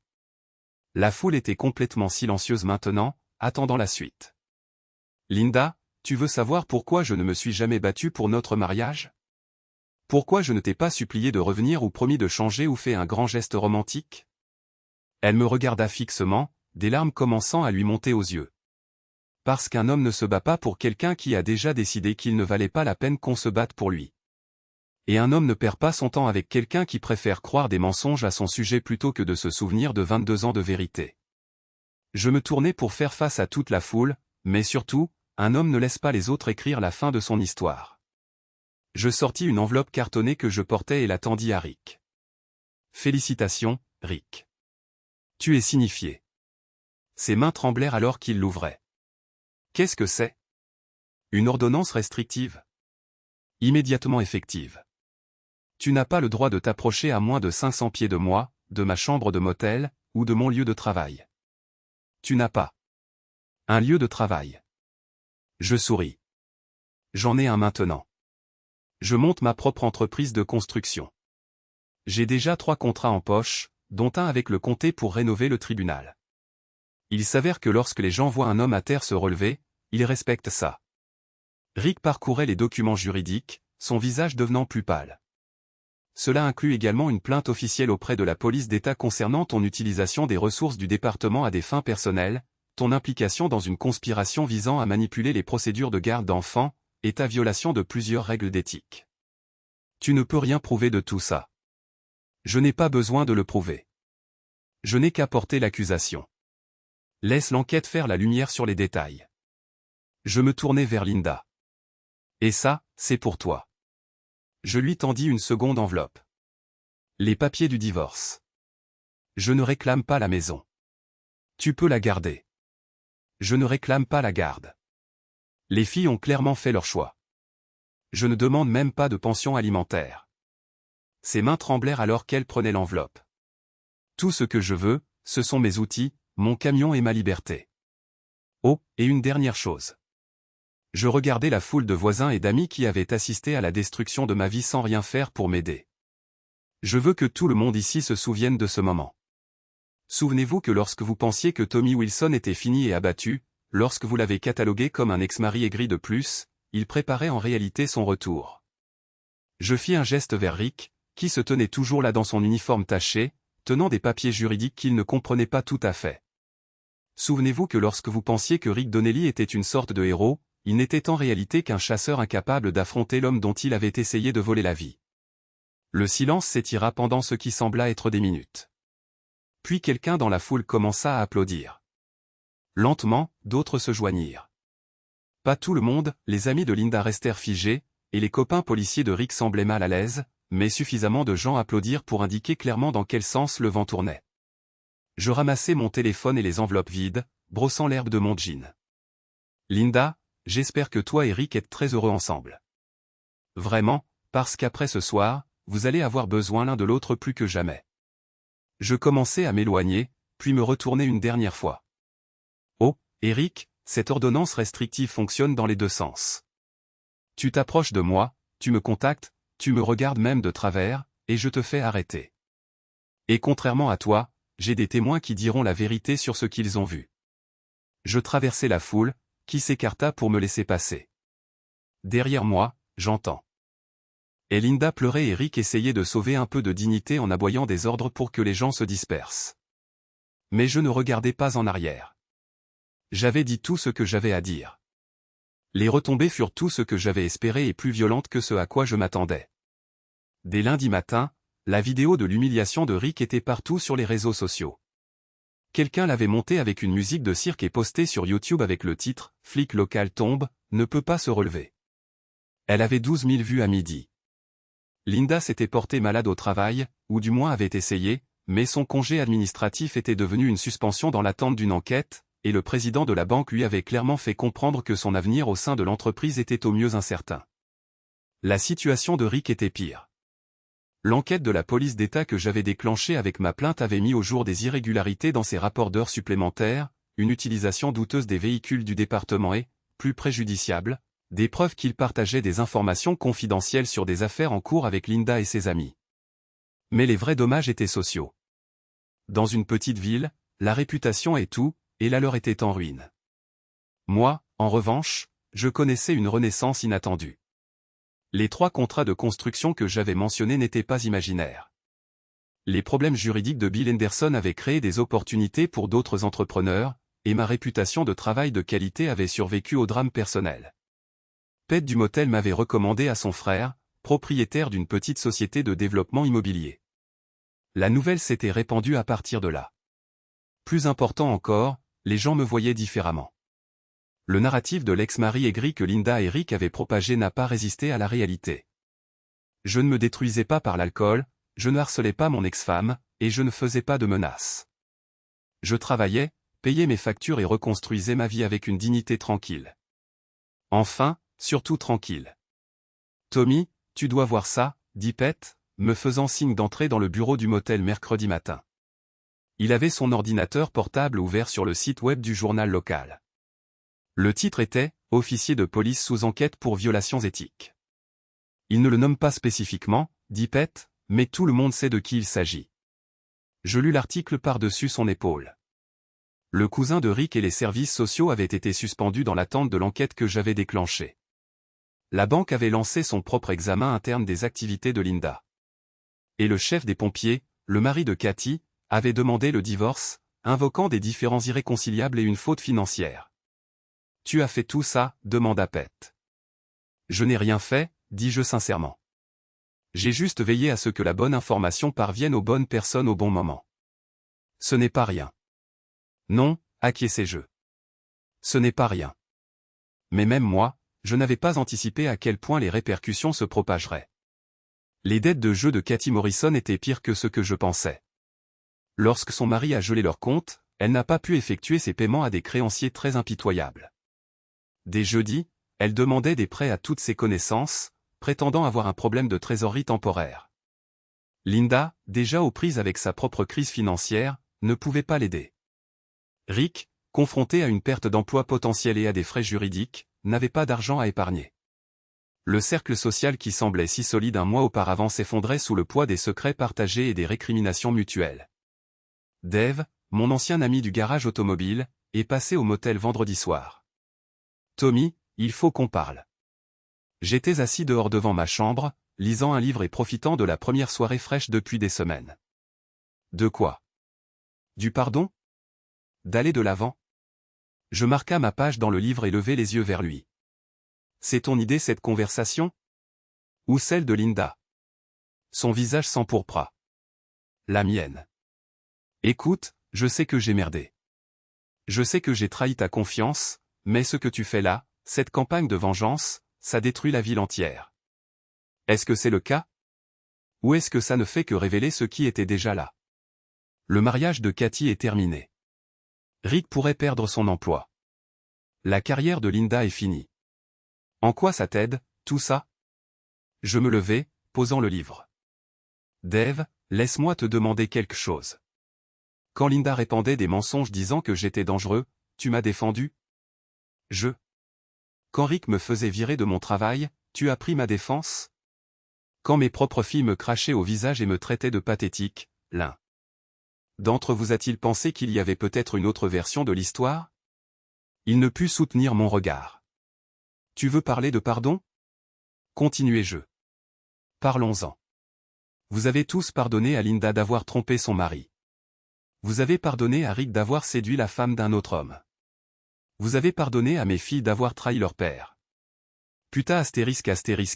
La foule était complètement silencieuse maintenant, attendant la suite. Linda, tu veux savoir pourquoi je ne me suis jamais battu pour notre mariage? Pourquoi je ne t'ai pas supplié de revenir ou promis de changer ou fait un grand geste romantique? Elle me regarda fixement, des larmes commençant à lui monter aux yeux. Parce qu'un homme ne se bat pas pour quelqu'un qui a déjà décidé qu'il ne valait pas la peine qu'on se batte pour lui. Et un homme ne perd pas son temps avec quelqu'un qui préfère croire des mensonges à son sujet plutôt que de se souvenir de 22 ans de vérité. Je me tournai pour faire face à toute la foule, mais surtout, un homme ne laisse pas les autres écrire la fin de son histoire. Je sortis une enveloppe cartonnée que je portais et la tendis à Rick. Félicitations, Rick. Tu es signifié. Ses mains tremblèrent alors qu'il l'ouvrait. Qu'est-ce que c'est? Une ordonnance restrictive. Immédiatement effective. Tu n'as pas le droit de t'approcher à moins de 500 pieds de moi, de ma chambre de motel, ou de mon lieu de travail. Tu n'as pas un lieu de travail. Je souris. J'en ai un maintenant. Je monte ma propre entreprise de construction. J'ai déjà 3 contrats en poche, dont un avec le comté pour rénover le tribunal. Il s'avère que lorsque les gens voient un homme à terre se relever, ils respectent ça. Rick parcourait les documents juridiques, son visage devenant plus pâle. Cela inclut également une plainte officielle auprès de la police d'État concernant ton utilisation des ressources du département à des fins personnelles, ton implication dans une conspiration visant à manipuler les procédures de garde d'enfants, et ta violation de plusieurs règles d'éthique. Tu ne peux rien prouver de tout ça. Je n'ai pas besoin de le prouver. Je n'ai qu'à porter l'accusation. Laisse l'enquête faire la lumière sur les détails. Je me tournai vers Linda. Et ça, c'est pour toi. Je lui tendis une seconde enveloppe. Les papiers du divorce. Je ne réclame pas la maison. Tu peux la garder. Je ne réclame pas la garde. Les filles ont clairement fait leur choix. Je ne demande même pas de pension alimentaire. Ses mains tremblèrent alors qu'elle prenait l'enveloppe. Tout ce que je veux, ce sont mes outils, mon camion et ma liberté. Oh, et une dernière chose. Je regardais la foule de voisins et d'amis qui avaient assisté à la destruction de ma vie sans rien faire pour m'aider. Je veux que tout le monde ici se souvienne de ce moment. Souvenez-vous que lorsque vous pensiez que Tommy Wilson était fini et abattu, lorsque vous l'avez catalogué comme un ex-mari aigri de plus, il préparait en réalité son retour. Je fis un geste vers Rick, qui se tenait toujours là dans son uniforme taché, tenant des papiers juridiques qu'il ne comprenait pas tout à fait. Souvenez-vous que lorsque vous pensiez que Rick Donnelly était une sorte de héros, il n'était en réalité qu'un chasseur incapable d'affronter l'homme dont il avait essayé de voler la vie. Le silence s'étira pendant ce qui sembla être des minutes. Puis quelqu'un dans la foule commença à applaudir. Lentement, d'autres se joignirent. Pas tout le monde, les amis de Linda restèrent figés, et les copains policiers de Rick semblaient mal à l'aise, mais suffisamment de gens applaudirent pour indiquer clairement dans quel sens le vent tournait. Je ramassai mon téléphone et les enveloppes vides, brossant l'herbe de mon jean. Linda, j'espère que toi et Rick êtes très heureux ensemble. Vraiment, parce qu'après ce soir, vous allez avoir besoin l'un de l'autre plus que jamais. Je commençai à m'éloigner, puis me retourner une dernière fois. Oh, Eric, cette ordonnance restrictive fonctionne dans les deux sens. Tu t'approches de moi, tu me contactes, tu me regardes même de travers, et je te fais arrêter. Et contrairement à toi, j'ai des témoins qui diront la vérité sur ce qu'ils ont vu. Je traversai la foule, qui s'écarta pour me laisser passer. Derrière moi, j'entends. Et Linda pleurait et Rick essayait de sauver un peu de dignité en aboyant des ordres pour que les gens se dispersent. Mais je ne regardais pas en arrière. J'avais dit tout ce que j'avais à dire. Les retombées furent tout ce que j'avais espéré et plus violentes que ce à quoi je m'attendais. Dès lundi matin, la vidéo de l'humiliation de Rick était partout sur les réseaux sociaux. Quelqu'un l'avait montée avec une musique de cirque et postée sur YouTube avec le titre « Flic local tombe, ne peut pas se relever ». Elle avait 12 000 vues à midi. Linda s'était portée malade au travail, ou du moins avait essayé, mais son congé administratif était devenu une suspension dans l'attente d'une enquête, et le président de la banque lui avait clairement fait comprendre que son avenir au sein de l'entreprise était au mieux incertain. La situation de Rick était pire. L'enquête de la police d'État que j'avais déclenchée avec ma plainte avait mis au jour des irrégularités dans ses rapports d'heures supplémentaires, une utilisation douteuse des véhicules du département et, plus préjudiciable, des preuves qu'il partageait des informations confidentielles sur des affaires en cours avec Linda et ses amis. Mais les vrais dommages étaient sociaux. Dans une petite ville, la réputation est tout, et la leur était en ruine. Moi, en revanche, je connaissais une renaissance inattendue. Les 3 contrats de construction que j'avais mentionnés n'étaient pas imaginaires. Les problèmes juridiques de Bill Henderson avaient créé des opportunités pour d'autres entrepreneurs, et ma réputation de travail de qualité avait survécu au drame personnel. Pete du motel m'avait recommandé à son frère, propriétaire d'une petite société de développement immobilier. La nouvelle s'était répandue à partir de là. Plus important encore, les gens me voyaient différemment. Le narratif de l'ex-mari aigri que Linda et Rick avaient propagé n'a pas résisté à la réalité. Je ne me détruisais pas par l'alcool, je ne harcelais pas mon ex-femme, et je ne faisais pas de menaces. Je travaillais, payais mes factures et reconstruisais ma vie avec une dignité tranquille. Enfin, surtout tranquille. Tommy, tu dois voir ça, dit Pete, me faisant signe d'entrer dans le bureau du motel mercredi matin. Il avait son ordinateur portable ouvert sur le site web du journal local. Le titre était « Officier de police sous enquête pour violations éthiques ». Il ne le nomme pas spécifiquement, dit Pete, mais tout le monde sait de qui il s'agit. Je lus l'article par-dessus son épaule. Le cousin de Rick et les services sociaux avaient été suspendus dans l'attente de l'enquête que j'avais déclenchée. La banque avait lancé son propre examen interne des activités de Linda. Et le chef des pompiers, le mari de Cathy, avait demandé le divorce, invoquant des différends irréconciliables et une faute financière. « Tu as fait tout ça ?» demanda Pete. « Je n'ai rien fait, dis-je sincèrement. J'ai juste veillé à ce que la bonne information parvienne aux bonnes personnes au bon moment. »« Ce n'est pas rien. »« Non, acquiesçai-je. Ce n'est pas rien. » Mais même moi, je n'avais pas anticipé à quel point les répercussions se propageraient. Les dettes de jeu de Cathy Morrison étaient pires que ce que je pensais. Lorsque son mari a gelé leur compte, elle n'a pas pu effectuer ses paiements à des créanciers très impitoyables. Dès jeudi, elle demandait des prêts à toutes ses connaissances, prétendant avoir un problème de trésorerie temporaire. Linda, déjà aux prises avec sa propre crise financière, ne pouvait pas l'aider. Rick, confronté à une perte d'emploi potentielle et à des frais juridiques, n'avait pas d'argent à épargner. Le cercle social qui semblait si solide un mois auparavant s'effondrait sous le poids des secrets partagés et des récriminations mutuelles. Dave, mon ancien ami du garage automobile, est passé au motel vendredi soir. Tommy, il faut qu'on parle. J'étais assis dehors devant ma chambre, lisant un livre et profitant de la première soirée fraîche depuis des semaines. De quoi? Du pardon? D'aller de l'avant? Je marqua ma page dans le livre et levai les yeux vers lui. C'est ton idée cette conversation? Ou celle de Linda? Son visage s'empourpra. La mienne. Écoute, je sais que j'ai merdé. Je sais que j'ai trahi ta confiance, mais ce que tu fais là, cette campagne de vengeance, ça détruit la ville entière. Est-ce que c'est le cas? Ou est-ce que ça ne fait que révéler ce qui était déjà là? Le mariage de Cathy est terminé. Rick pourrait perdre son emploi. La carrière de Linda est finie. En quoi ça t'aide, tout ça? Je me levai, posant le livre. Dave, laisse-moi te demander quelque chose. Quand Linda répandait des mensonges disant que j'étais dangereux, tu m'as défendu? Quand Rick me faisait virer de mon travail, tu as pris ma défense? Quand mes propres filles me crachaient au visage et me traitaient de pathétique, l'un d'entre vous a-t-il pensé qu'il y avait peut-être une autre version de l'histoire? Il ne put soutenir mon regard. Tu veux parler de pardon? Continuai-je. Parlons-en. Vous avez tous pardonné à Linda d'avoir trompé son mari. Vous avez pardonné à Rick d'avoir séduit la femme d'un autre homme. Vous avez pardonné à mes filles d'avoir trahi leur père. Putain astérisque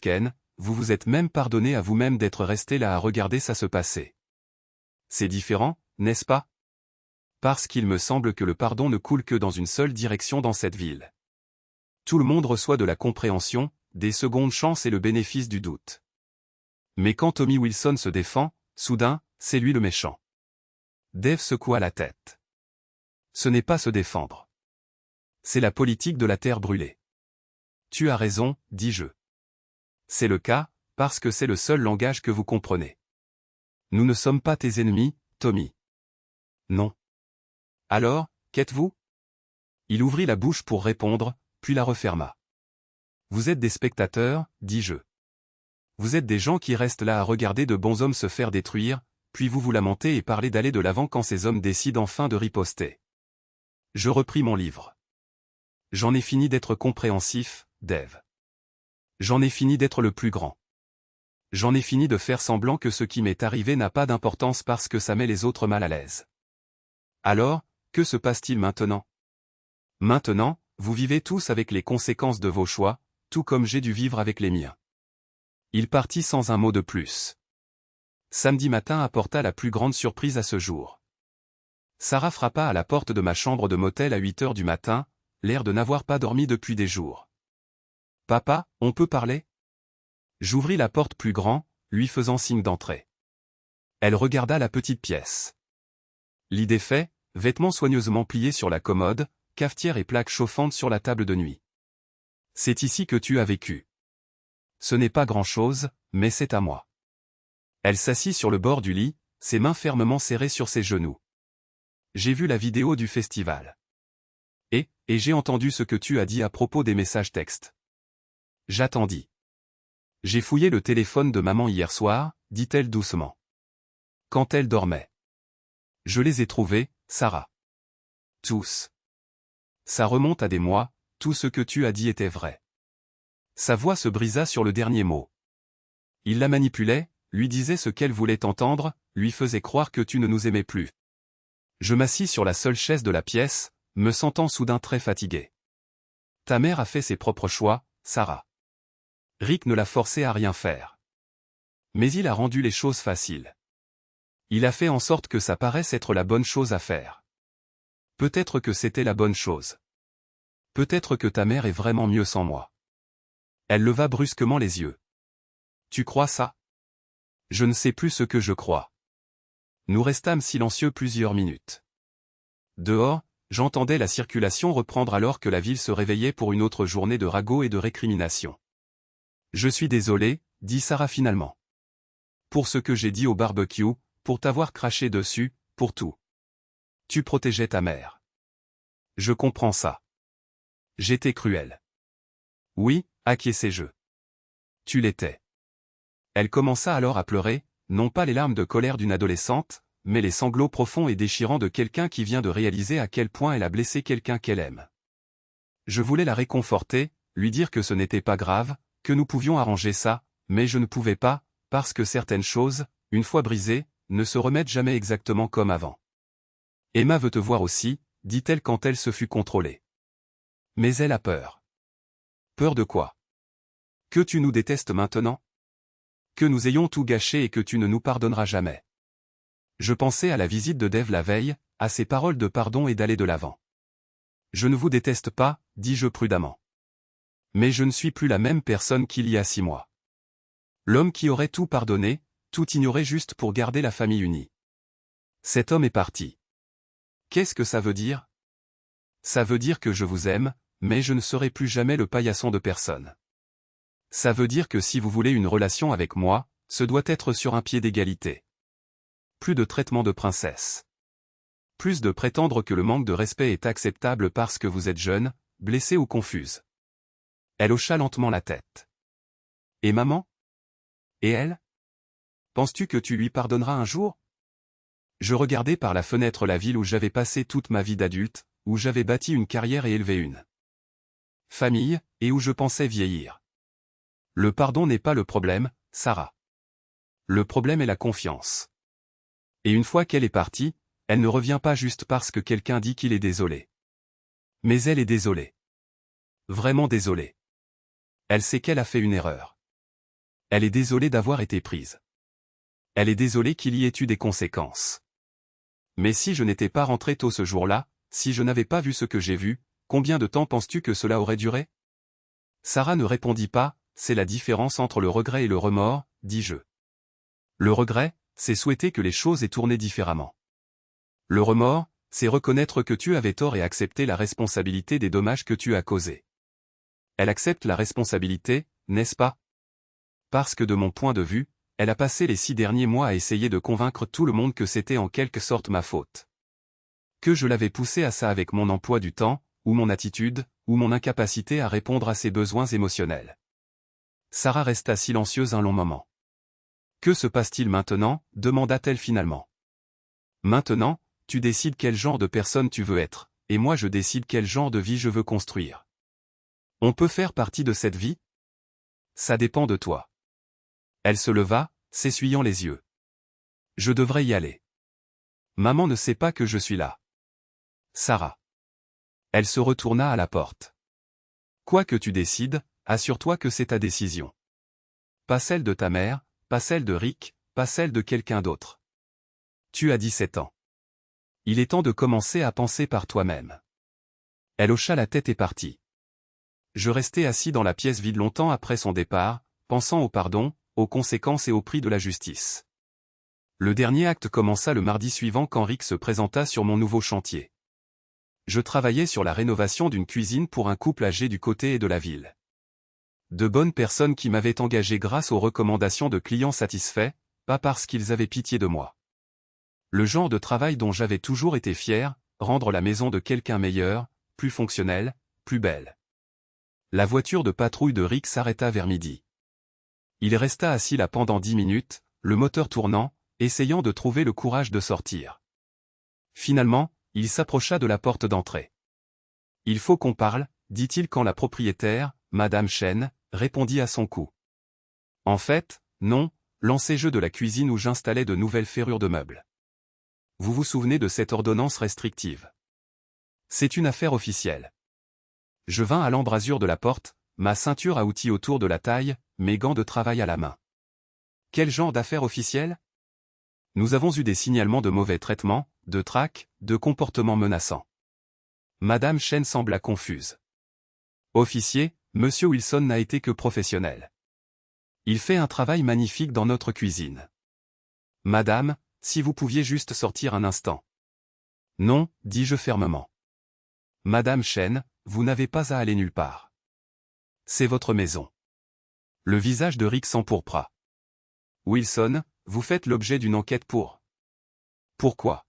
N, vous vous êtes même pardonné à vous-même d'être resté là à regarder ça se passer. C'est différent, n'est-ce pas? Parce qu'il me semble que le pardon ne coule que dans une seule direction dans cette ville. Tout le monde reçoit de la compréhension, des secondes chances et le bénéfice du doute. Mais quand Tommy Wilson se défend, soudain, c'est lui le méchant. Dave secoua la tête. Ce n'est pas se défendre. C'est la politique de la terre brûlée. Tu as raison, dis-je. C'est le cas, parce que c'est le seul langage que vous comprenez. Nous ne sommes pas tes ennemis, Tommy. Non. Alors, qu'êtes-vous? Il ouvrit la bouche pour répondre, puis la referma. Vous êtes des spectateurs, dis-je. Vous êtes des gens qui restent là à regarder de bons hommes se faire détruire, puis vous vous lamentez et parlez d'aller de l'avant quand ces hommes décident enfin de riposter. Je repris mon livre. J'en ai fini d'être compréhensif, Dave. J'en ai fini d'être le plus grand. J'en ai fini de faire semblant que ce qui m'est arrivé n'a pas d'importance parce que ça met les autres mal à l'aise. Alors, que se passe-t-il maintenant? Maintenant, vous vivez tous avec les conséquences de vos choix, tout comme j'ai dû vivre avec les miens. Il partit sans un mot de plus. Samedi matin apporta la plus grande surprise à ce jour. Sarah frappa à la porte de ma chambre de motel à 8 heures du matin, l'air de n'avoir pas dormi depuis des jours. « Papa, on peut parler ?» J'ouvris la porte plus grand, lui faisant signe d'entrer. Elle regarda la petite pièce. Lit défait, vêtements soigneusement pliés sur la commode, cafetière et plaques chauffantes sur la table de nuit. « C'est ici que tu as vécu. Ce n'est pas grand-chose, mais c'est à moi. » Elle s'assit sur le bord du lit, ses mains fermement serrées sur ses genoux. J'ai vu la vidéo du festival. Et j'ai entendu ce que tu as dit à propos des messages textes. J'attendis. J'ai fouillé le téléphone de maman hier soir, dit-elle doucement. Quand elle dormait. Je les ai trouvés, Sarah. Tous. Ça remonte à des mois, tout ce que tu as dit était vrai. Sa voix se brisa sur le dernier mot. Il la manipulait, lui disait ce qu'elle voulait entendre, lui faisait croire que tu ne nous aimais plus. Je m'assis sur la seule chaise de la pièce, me sentant soudain très fatigué. Ta mère a fait ses propres choix, Sarah. Rick ne l'a forcé à rien faire. Mais il a rendu les choses faciles. Il a fait en sorte que ça paraisse être la bonne chose à faire. Peut-être que c'était la bonne chose. Peut-être que ta mère est vraiment mieux sans moi. Elle leva brusquement les yeux. Tu crois ça? Je ne sais plus ce que je crois. Nous restâmes silencieux plusieurs minutes. Dehors, j'entendais la circulation reprendre alors que la ville se réveillait pour une autre journée de ragots et de récriminations. Je suis désolé, dit Sarah finalement. Pour ce que j'ai dit au barbecue, pour t'avoir craché dessus, pour tout. Tu protégeais ta mère. Je comprends ça. J'étais cruel. Oui, acquiesçai-je. Tu l'étais. Elle commença alors à pleurer, non pas les larmes de colère d'une adolescente, mais les sanglots profonds et déchirants de quelqu'un qui vient de réaliser à quel point elle a blessé quelqu'un qu'elle aime. Je voulais la réconforter, lui dire que ce n'était pas grave, que nous pouvions arranger ça, mais je ne pouvais pas, parce que certaines choses, une fois brisées, ne se remettent jamais exactement comme avant. Emma veut te voir aussi, dit-elle quand elle se fut contrôlée. Mais elle a peur. Peur de quoi? Que tu nous détestes maintenant? Que nous ayons tout gâché et que tu ne nous pardonneras jamais. Je pensais à la visite de Dave la veille, à ses paroles de pardon et d'aller de l'avant. Je ne vous déteste pas, dis-je prudemment. Mais je ne suis plus la même personne qu'il y a 6 mois. L'homme qui aurait tout pardonné, tout ignoré juste pour garder la famille unie. Cet homme est parti. Qu'est-ce que ça veut dire? Ça veut dire que je vous aime, mais je ne serai plus jamais le paillasson de personne. Ça veut dire que si vous voulez une relation avec moi, ce doit être sur un pied d'égalité. Plus de traitement de princesse. Plus de prétendre que le manque de respect est acceptable parce que vous êtes jeune, blessée ou confuse. Elle hocha lentement la tête. Et maman? Et elle? Penses-tu que tu lui pardonneras un jour? Je regardais par la fenêtre la ville où j'avais passé toute ma vie d'adulte, où j'avais bâti une carrière et élevé une famille, et où je pensais vieillir. Le pardon n'est pas le problème, Sarah. Le problème est la confiance. Et une fois qu'elle est partie, elle ne revient pas juste parce que quelqu'un dit qu'il est désolé. Mais elle est désolée. Vraiment désolée. Elle sait qu'elle a fait une erreur. Elle est désolée d'avoir été prise. Elle est désolée qu'il y ait eu des conséquences. Mais si je n'étais pas rentré tôt ce jour-là, si je n'avais pas vu ce que j'ai vu, combien de temps penses-tu que cela aurait duré? Sarah ne répondit pas, c'est la différence entre le regret et le remords, dis-je. Le regret, c'est souhaiter que les choses aient tourné différemment. Le remords, c'est reconnaître que tu avais tort et accepter la responsabilité des dommages que tu as causés. Elle accepte la responsabilité, n'est-ce pas? Parce que de mon point de vue, elle a passé les 6 derniers mois à essayer de convaincre tout le monde que c'était en quelque sorte ma faute. Que je l'avais poussée à ça avec mon emploi du temps, ou mon attitude, ou mon incapacité à répondre à ses besoins émotionnels. Sarah resta silencieuse un long moment. Que se passe-t-il maintenant? Demanda-t-elle finalement. Maintenant, tu décides quel genre de personne tu veux être, et moi je décide quel genre de vie je veux construire. On peut faire partie de cette vie? Ça dépend de toi. Elle se leva, s'essuyant les yeux. Je devrais y aller. Maman ne sait pas que je suis là. Sarah. Elle se retourna à la porte. Quoi que tu décides, assure-toi que c'est ta décision. Pas celle de ta mère, pas celle de Rick, pas celle de quelqu'un d'autre. Tu as 17 ans. Il est temps de commencer à penser par toi-même. Elle hocha la tête et partit. Je restai assis dans la pièce vide longtemps après son départ, pensant au pardon, aux conséquences et au prix de la justice. Le dernier acte commença le mardi suivant quand Rick se présenta sur mon nouveau chantier. Je travaillais sur la rénovation d'une cuisine pour un couple âgé du côté de la ville. De bonnes personnes qui m'avaient engagé grâce aux recommandations de clients satisfaits, pas parce qu'ils avaient pitié de moi. Le genre de travail dont j'avais toujours été fier, rendre la maison de quelqu'un meilleur, plus fonctionnelle, plus belle. La voiture de patrouille de Rick s'arrêta vers midi. Il resta assis là pendant 10 minutes, le moteur tournant, essayant de trouver le courage de sortir. Finalement, il s'approcha de la porte d'entrée. « Il faut qu'on parle », dit-il quand la propriétaire, Madame Chen, répondit à son coup. « En fait, non, lancez-je de la cuisine où j'installais de nouvelles ferrures de meubles. Vous vous souvenez de cette ordonnance restrictive? C'est une affaire officielle. » Je vins à l'embrasure de la porte, ma ceinture à outils autour de la taille, mes gants de travail à la main. Quel genre d'affaire officielle? Nous avons eu des signalements de mauvais traitements, de traques, de comportements menaçants. Madame Chen sembla confuse. Officier, Monsieur Wilson n'a été que professionnel. Il fait un travail magnifique dans notre cuisine. Madame, si vous pouviez juste sortir un instant. Non, dis-je fermement. Madame Chen, vous n'avez pas à aller nulle part. C'est votre maison. Le visage de Rick s'empourpra. Wilson, vous faites l'objet d'une enquête pour. Pourquoi?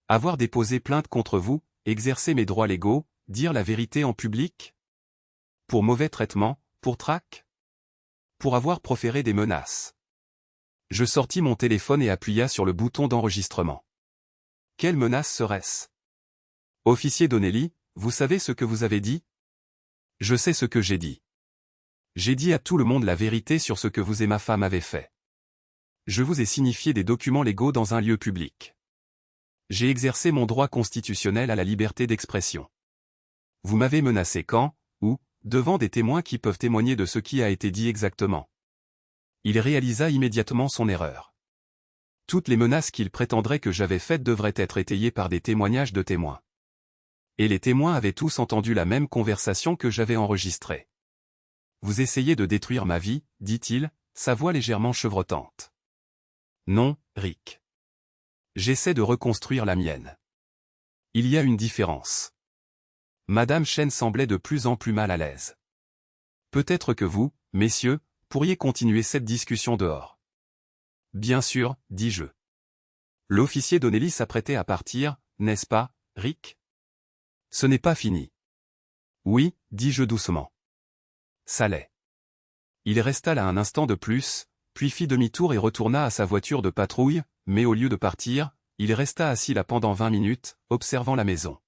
Avoir déposé plainte contre vous, exercer mes droits légaux, dire la vérité en public? Pour mauvais traitement, pour traque? Pour avoir proféré des menaces. Je sortis mon téléphone et appuya sur le bouton d'enregistrement. Quelle menace serait-ce? Officier Donnelly, vous savez ce que vous avez dit? Je sais ce que j'ai dit. J'ai dit à tout le monde la vérité sur ce que vous et ma femme avez fait. Je vous ai signifié des documents légaux dans un lieu public. J'ai exercé mon droit constitutionnel à la liberté d'expression. Vous m'avez menacé quand, où, devant des témoins qui peuvent témoigner de ce qui a été dit exactement. Il réalisa immédiatement son erreur. Toutes les menaces qu'il prétendrait que j'avais faites devraient être étayées par des témoignages de témoins. Et les témoins avaient tous entendu la même conversation que j'avais enregistrée. Vous essayez de détruire ma vie, dit-il, sa voix légèrement chevrotante. Non, Rick. J'essaie de reconstruire la mienne. Il y a une différence. Madame Chen semblait de plus en plus mal à l'aise. Peut-être que vous, messieurs, pourriez continuer cette discussion dehors. Bien sûr, dis-je. L'officier Donnelly s'apprêtait à partir, n'est-ce pas, Rick? Ce n'est pas fini. Oui, dis-je doucement. Ça l'est. Il resta là un instant de plus, puis fit demi-tour et retourna à sa voiture de patrouille, mais au lieu de partir, il resta assis là pendant 20 minutes, observant la maison.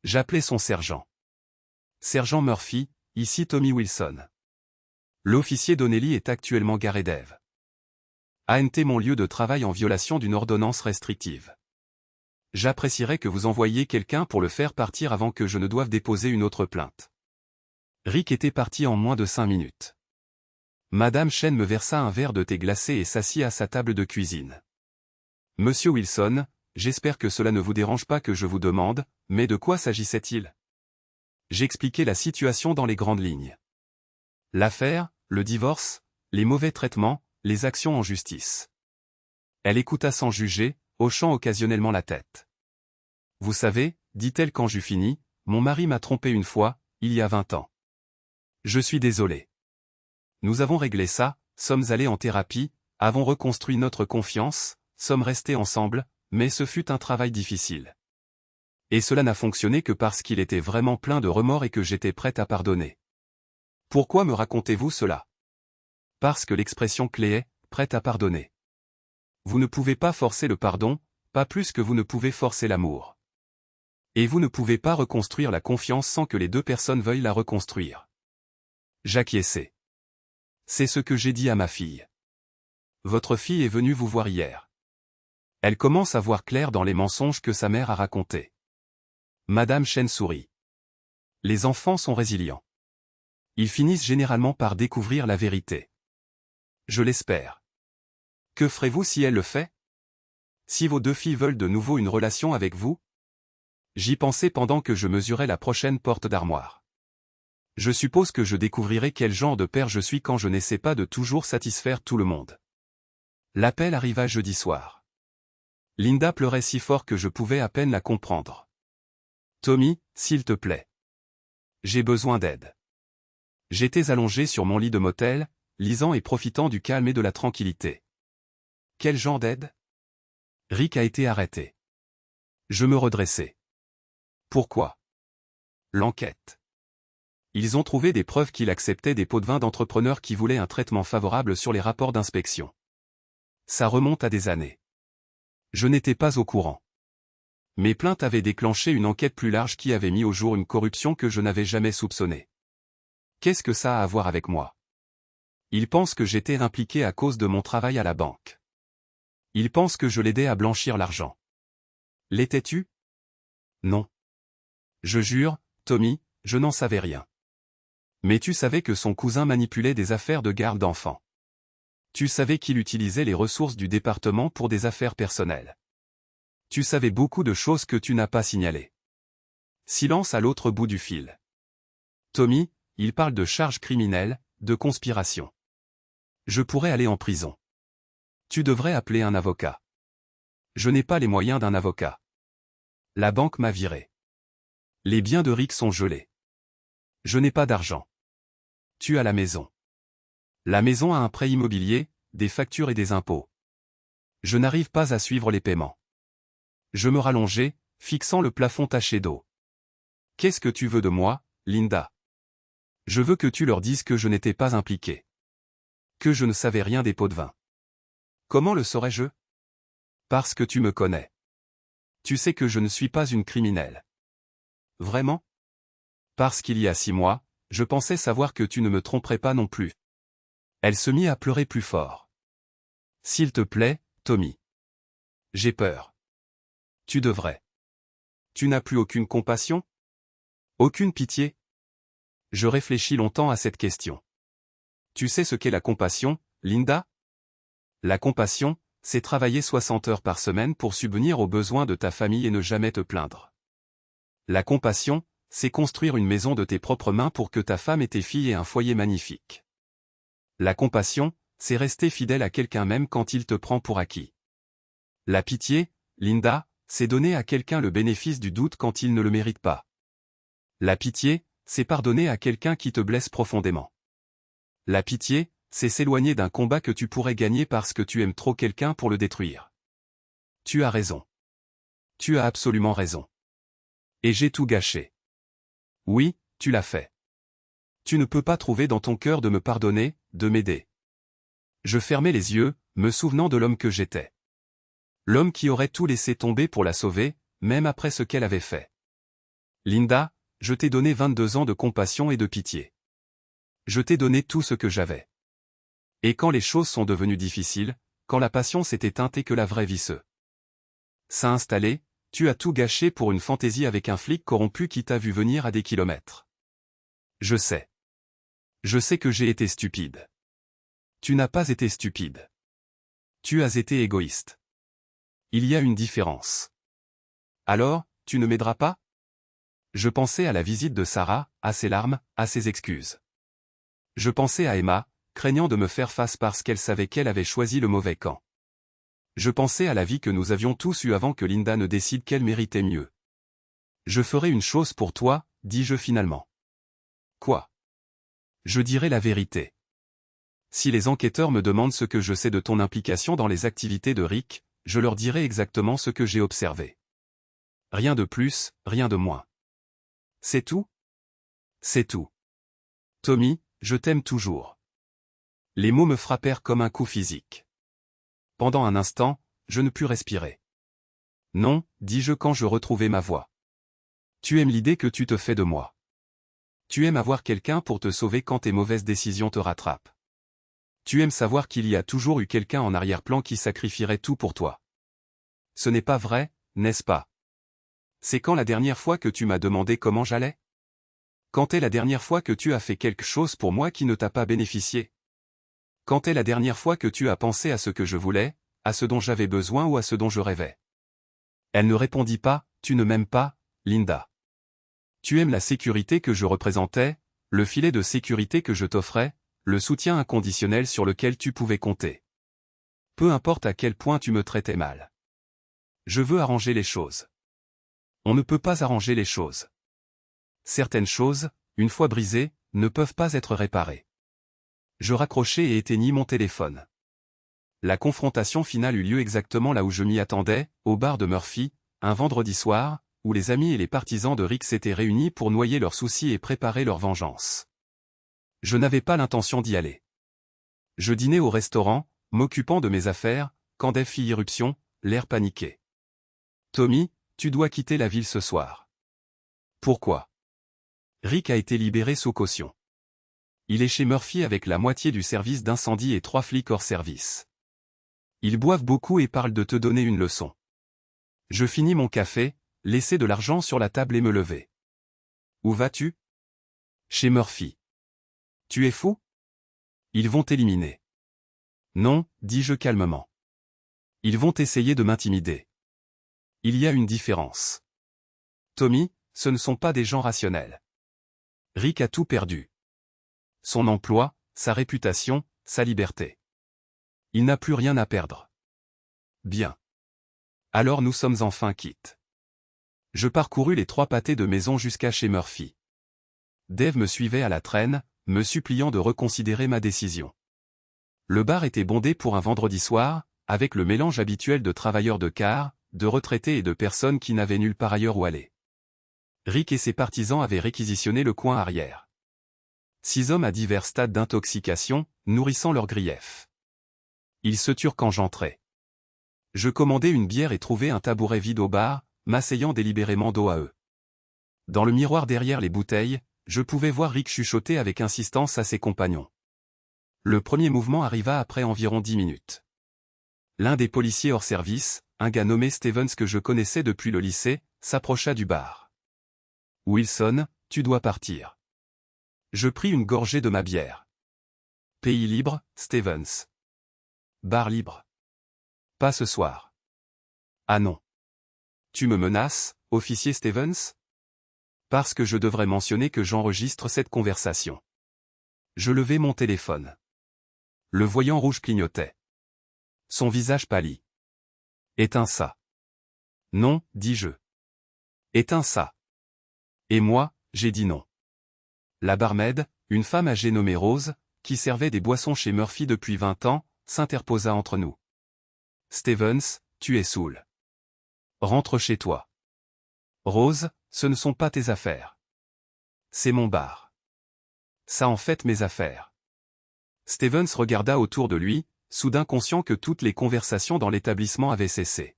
J'appelai son sergent. Sergent Murphy, ici Tommy Wilson. L'officier Donnelly est actuellement garé d'Eve. ANT mon lieu de travail en violation d'une ordonnance restrictive. J'apprécierais que vous envoyiez quelqu'un pour le faire partir avant que je ne doive déposer une autre plainte. Rick était parti en moins de 5 minutes. Madame Chen me versa un verre de thé glacé et s'assit à sa table de cuisine. Monsieur Wilson, j'espère que cela ne vous dérange pas que je vous demande, mais de quoi s'agissait-il? J'expliquai la situation dans les grandes lignes. L'affaire, le divorce, les mauvais traitements, les actions en justice. Elle écouta sans juger, hochant occasionnellement la tête. Vous savez, dit-elle quand j'eus fini, mon mari m'a trompé une fois, il y a 20 ans. Je suis désolé. Nous avons réglé ça, sommes allés en thérapie, avons reconstruit notre confiance, sommes restés ensemble, mais ce fut un travail difficile. Et cela n'a fonctionné que parce qu'il était vraiment plein de remords et que j'étais prête à pardonner. Pourquoi me racontez-vous cela? Parce que l'expression clé est « prête à pardonner ». Vous ne pouvez pas forcer le pardon, pas plus que vous ne pouvez forcer l'amour. Et vous ne pouvez pas reconstruire la confiance sans que les deux personnes veuillent la reconstruire. J'acquiesçai. C'est ce que j'ai dit à ma fille. Votre fille est venue vous voir hier. Elle commence à voir clair dans les mensonges que sa mère a racontés. Madame Chen sourit. Les enfants sont résilients. Ils finissent généralement par découvrir la vérité. Je l'espère. Que ferez-vous si elle le fait? Si vos deux filles veulent de nouveau une relation avec vous? J'y pensais pendant que je mesurais la prochaine porte d'armoire. Je suppose que je découvrirai quel genre de père je suis quand je n'essaie pas de toujours satisfaire tout le monde. L'appel arriva jeudi soir. Linda pleurait si fort que je pouvais à peine la comprendre. Tommy, s'il te plaît. J'ai besoin d'aide. J'étais allongé sur mon lit de motel, lisant et profitant du calme et de la tranquillité. Quel genre d'aide? Rick a été arrêté. Je me redressai. Pourquoi? L'enquête. Ils ont trouvé des preuves qu'il acceptait des pots de vin d'entrepreneurs qui voulaient un traitement favorable sur les rapports d'inspection. Ça remonte à des années. Je n'étais pas au courant. Mes plaintes avaient déclenché une enquête plus large qui avait mis au jour une corruption que je n'avais jamais soupçonnée. Qu'est-ce que ça a à voir avec moi? Ils pensent que j'étais impliqué à cause de mon travail à la banque. Ils pensent que je l'aidais à blanchir l'argent. L'étais-tu? Non. Je jure, Tommy, je n'en savais rien. Mais tu savais que son cousin manipulait des affaires de garde d'enfants. Tu savais qu'il utilisait les ressources du département pour des affaires personnelles. Tu savais beaucoup de choses que tu n'as pas signalées. Silence à l'autre bout du fil. Tommy, il parle de charges criminelles, de conspiration. Je pourrais aller en prison. Tu devrais appeler un avocat. Je n'ai pas les moyens d'un avocat. La banque m'a viré. Les biens de Rick sont gelés. Je n'ai pas d'argent. Tu as la maison. La maison a un prêt immobilier, des factures et des impôts. Je n'arrive pas à suivre les paiements. Je me rallongeai, fixant le plafond taché d'eau. Qu'est-ce que tu veux de moi, Linda? Je veux que tu leur dises que je n'étais pas impliqué. Que je ne savais rien des pots de vin. Comment le saurais-je? Parce que tu me connais. Tu sais que je ne suis pas une criminelle. Vraiment? Parce qu'il y a 6 mois, je pensais savoir que tu ne me tromperais pas non plus. Elle se mit à pleurer plus fort. S'il te plaît, Tommy. J'ai peur. Tu devrais. Tu n'as plus aucune compassion? Aucune pitié? Je réfléchis longtemps à cette question. Tu sais ce qu'est la compassion, Linda? La compassion, c'est travailler 60 heures par semaine pour subvenir aux besoins de ta famille et ne jamais te plaindre. La compassion, c'est construire une maison de tes propres mains pour que ta femme et tes filles aient un foyer magnifique. La compassion, c'est rester fidèle à quelqu'un même quand il te prend pour acquis. La pitié, Linda, c'est donner à quelqu'un le bénéfice du doute quand il ne le mérite pas. La pitié, c'est pardonner à quelqu'un qui te blesse profondément. La pitié, c'est s'éloigner d'un combat que tu pourrais gagner parce que tu aimes trop quelqu'un pour le détruire. Tu as raison. Tu as absolument raison. Et j'ai tout gâché. Oui, tu l'as fait. Tu ne peux pas trouver dans ton cœur de me pardonner, de m'aider. Je fermais les yeux, me souvenant de l'homme que j'étais. L'homme qui aurait tout laissé tomber pour la sauver, même après ce qu'elle avait fait. Linda, je t'ai donné 22 ans de compassion et de pitié. Je t'ai donné tout ce que j'avais. Et quand les choses sont devenues difficiles, quand la passion s'est éteinte et que la vraie vie s'est installée, tu as tout gâché pour une fantaisie avec un flic corrompu qui t'a vu venir à des kilomètres. Je sais. Je sais que j'ai été stupide. Tu n'as pas été stupide. Tu as été égoïste. Il y a une différence. Alors, tu ne m'aideras pas? Je pensais à la visite de Sarah, à ses larmes, à ses excuses. Je pensais à Emma, craignant de me faire face parce qu'elle savait qu'elle avait choisi le mauvais camp. Je pensais à la vie que nous avions tous eue avant que Linda ne décide qu'elle méritait mieux. Je ferai une chose pour toi, dis-je finalement. Quoi? Je dirai la vérité. Si les enquêteurs me demandent ce que je sais de ton implication dans les activités de Rick, je leur dirai exactement ce que j'ai observé. Rien de plus, rien de moins. C'est tout? C'est tout. Tommy, je t'aime toujours. Les mots me frappèrent comme un coup physique. Pendant un instant, je ne pus respirer. Non, dis-je quand je retrouvai ma voix. Tu aimes l'idée que tu te fais de moi. Tu aimes avoir quelqu'un pour te sauver quand tes mauvaises décisions te rattrapent. Tu aimes savoir qu'il y a toujours eu quelqu'un en arrière-plan qui sacrifierait tout pour toi. Ce n'est pas vrai, n'est-ce pas? C'est quand la dernière fois que tu m'as demandé comment j'allais? Quand est la dernière fois que tu as fait quelque chose pour moi qui ne t'a pas bénéficié? Quand est la dernière fois que tu as pensé à ce que je voulais, à ce dont j'avais besoin ou à ce dont je rêvais? Elle ne répondit pas, tu ne m'aimes pas, Linda. Tu aimes la sécurité que je représentais, le filet de sécurité que je t'offrais, le soutien inconditionnel sur lequel tu pouvais compter. Peu importe à quel point tu me traitais mal. Je veux arranger les choses. On ne peut pas arranger les choses. Certaines choses, une fois brisées, ne peuvent pas être réparées. Je raccrochai et éteignis mon téléphone. La confrontation finale eut lieu exactement là où je m'y attendais, au bar de Murphy, un vendredi soir, où les amis et les partisans de Rick s'étaient réunis pour noyer leurs soucis et préparer leur vengeance. Je n'avais pas l'intention d'y aller. Je dînais au restaurant, m'occupant de mes affaires, quand Dave fit irruption, l'air paniqué. Tommy, tu dois quitter la ville ce soir. Pourquoi? Rick a été libéré sous caution. Il est chez Murphy avec la moitié du service d'incendie et 3 flics hors service. Ils boivent beaucoup et parlent de te donner une leçon. Je finis mon café, laisser de l'argent sur la table et me lever. Où vas-tu? Chez Murphy. Tu es fou? Ils vont t'éliminer. Non, dis-je calmement. Ils vont essayer de m'intimider. Il y a une différence. Tommy, ce ne sont pas des gens rationnels. Rick a tout perdu. Son emploi, sa réputation, sa liberté. Il n'a plus rien à perdre. Bien. Alors nous sommes enfin quittes. Je parcourus les 3 pâtés de maison jusqu'à chez Murphy. Dave me suivait à la traîne, me suppliant de reconsidérer ma décision. Le bar était bondé pour un vendredi soir, avec le mélange habituel de travailleurs de car, de retraités et de personnes qui n'avaient nulle part ailleurs où aller. Rick et ses partisans avaient réquisitionné le coin arrière. 6 hommes à divers stades d'intoxication, nourrissant leurs griefs. Ils se turent quand j'entrai. Je commandai une bière et trouvai un tabouret vide au bar, m'asseyant délibérément dos à eux. Dans le miroir derrière les bouteilles, je pouvais voir Rick chuchoter avec insistance à ses compagnons. Le premier mouvement arriva après environ 10 minutes. L'un des policiers hors service, un gars nommé Stevens que je connaissais depuis le lycée, s'approcha du bar. « Wilson, tu dois partir. » Je pris une gorgée de ma bière. « Pays libre, Stevens. »« Bar libre. »« Pas ce soir. »« Ah non. »« Tu me menaces, officier Stevens ?» Parce que je devrais mentionner que j'enregistre cette conversation. Je levai mon téléphone. Le voyant rouge clignotait. Son visage pâlit. « Éteins ça. »« Non, dis-je. »« Éteins ça. » Et moi, j'ai dit non. La barmaid, une femme âgée nommée Rose, qui servait des boissons chez Murphy depuis 20 ans, s'interposa entre nous. « Stevens, tu es saoul. Rentre chez toi. »« Rose, ce ne sont pas tes affaires. C'est mon bar. Ça en fait mes affaires. » Stevens regarda autour de lui, soudain conscient que toutes les conversations dans l'établissement avaient cessé.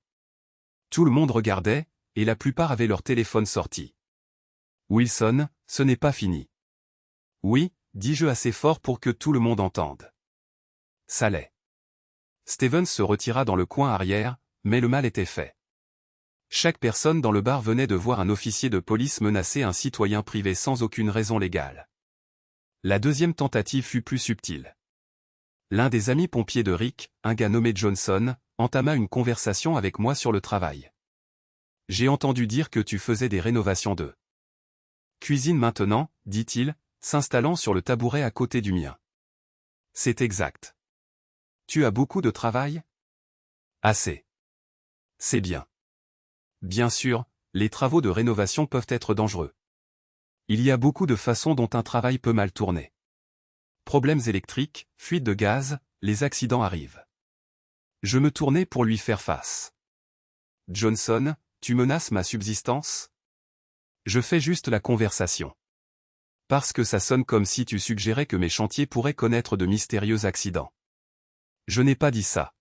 Tout le monde regardait, et la plupart avaient leur téléphone sorti. « Wilson, ce n'est pas fini. »« Oui, dis-je assez fort pour que tout le monde entende. »« Ça l'est. » Stevens se retira dans le coin arrière, mais le mal était fait. Chaque personne dans le bar venait de voir un officier de police menacer un citoyen privé sans aucune raison légale. La deuxième tentative fut plus subtile. L'un des amis pompiers de Rick, un gars nommé Johnson, entama une conversation avec moi sur le travail. « J'ai entendu dire que tu faisais des rénovations de cuisine maintenant, dit-il, s'installant sur le tabouret à côté du mien. C'est exact. Tu as beaucoup de travail? Assez. C'est bien. Bien sûr, les travaux de rénovation peuvent être dangereux. Il y a beaucoup de façons dont un travail peut mal tourner. Problèmes électriques, fuite de gaz, les accidents arrivent. Je me tournai pour lui faire face. Johnson, tu menaces ma subsistance? Je fais juste la conversation. Parce que ça sonne comme si tu suggérais que mes chantiers pourraient connaître de mystérieux accidents. Je n'ai pas dit ça.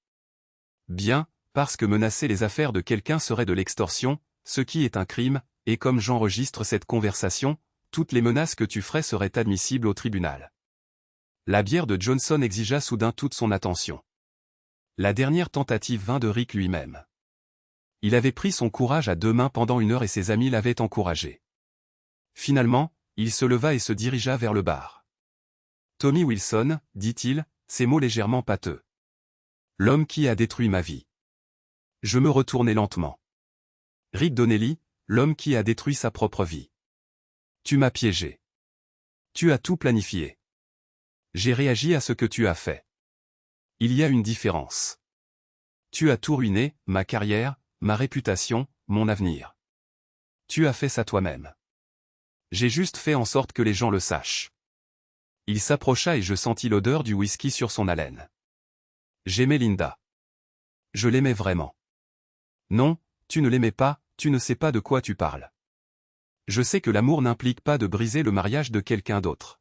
Bien, parce que menacer les affaires de quelqu'un serait de l'extorsion, ce qui est un crime, et comme j'enregistre cette conversation, toutes les menaces que tu ferais seraient admissibles au tribunal. La bière de Johnson exigea soudain toute son attention. La dernière tentative vint de Rick lui-même. Il avait pris son courage à deux mains pendant une heure et ses amis l'avaient encouragé. Finalement, il se leva et se dirigea vers le bar. Tommy Wilson, dit-il, ces mots légèrement pâteux. L'homme qui a détruit ma vie. Je me retournai lentement. Rick Donnelly, l'homme qui a détruit sa propre vie. Tu m'as piégé. Tu as tout planifié. J'ai réagi à ce que tu as fait. Il y a une différence. Tu as tout ruiné, ma carrière, ma réputation, mon avenir. Tu as fait ça toi-même. J'ai juste fait en sorte que les gens le sachent. Il s'approcha et je sentis l'odeur du whisky sur son haleine. J'aimais Linda. Je l'aimais vraiment. Non, tu ne l'aimais pas, tu ne sais pas de quoi tu parles. Je sais que l'amour n'implique pas de briser le mariage de quelqu'un d'autre.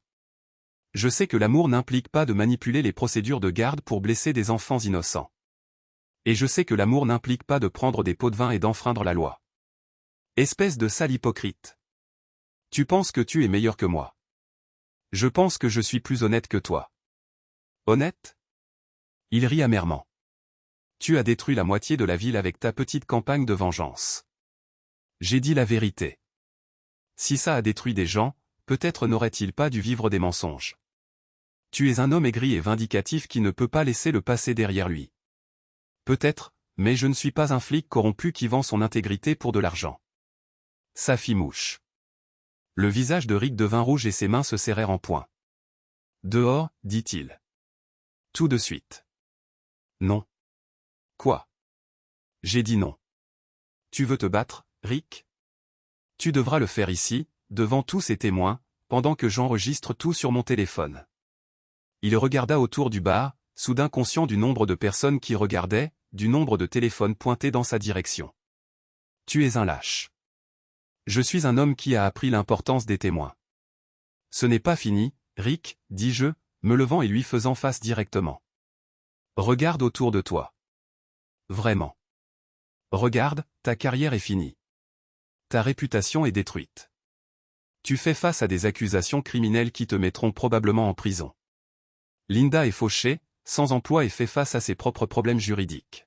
Je sais que l'amour n'implique pas de manipuler les procédures de garde pour blesser des enfants innocents. Et je sais que l'amour n'implique pas de prendre des pots de vin et d'enfreindre la loi. Espèce de sale hypocrite. Tu penses que tu es meilleur que moi. Je pense que je suis plus honnête que toi. Honnête? Il rit amèrement. Tu as détruit la moitié de la ville avec ta petite campagne de vengeance. J'ai dit la vérité. Si ça a détruit des gens, peut-être n'aurait-il pas dû vivre des mensonges. Tu es un homme aigri et vindicatif qui ne peut pas laisser le passé derrière lui. Peut-être, mais je ne suis pas un flic corrompu qui vend son intégrité pour de l'argent. Ça fit mouche. Le visage de Rick devint rouge et ses mains se serrèrent en poing. Dehors, dit-il. Tout de suite. Non. Quoi? J'ai dit non. Tu veux te battre, Rick? Tu devras le faire ici, devant tous ces témoins, pendant que j'enregistre tout sur mon téléphone. Il regarda autour du bar, soudain conscient du nombre de personnes qui regardaient, du nombre de téléphones pointés dans sa direction. Tu es un lâche. Je suis un homme qui a appris l'importance des témoins. Ce n'est pas fini, Rick, dis-je, me levant et lui faisant face directement. Regarde autour de toi. Vraiment. Regarde, ta carrière est finie. Ta réputation est détruite. Tu fais face à des accusations criminelles qui te mettront probablement en prison. Linda est fauchée, sans emploi et fait face à ses propres problèmes juridiques.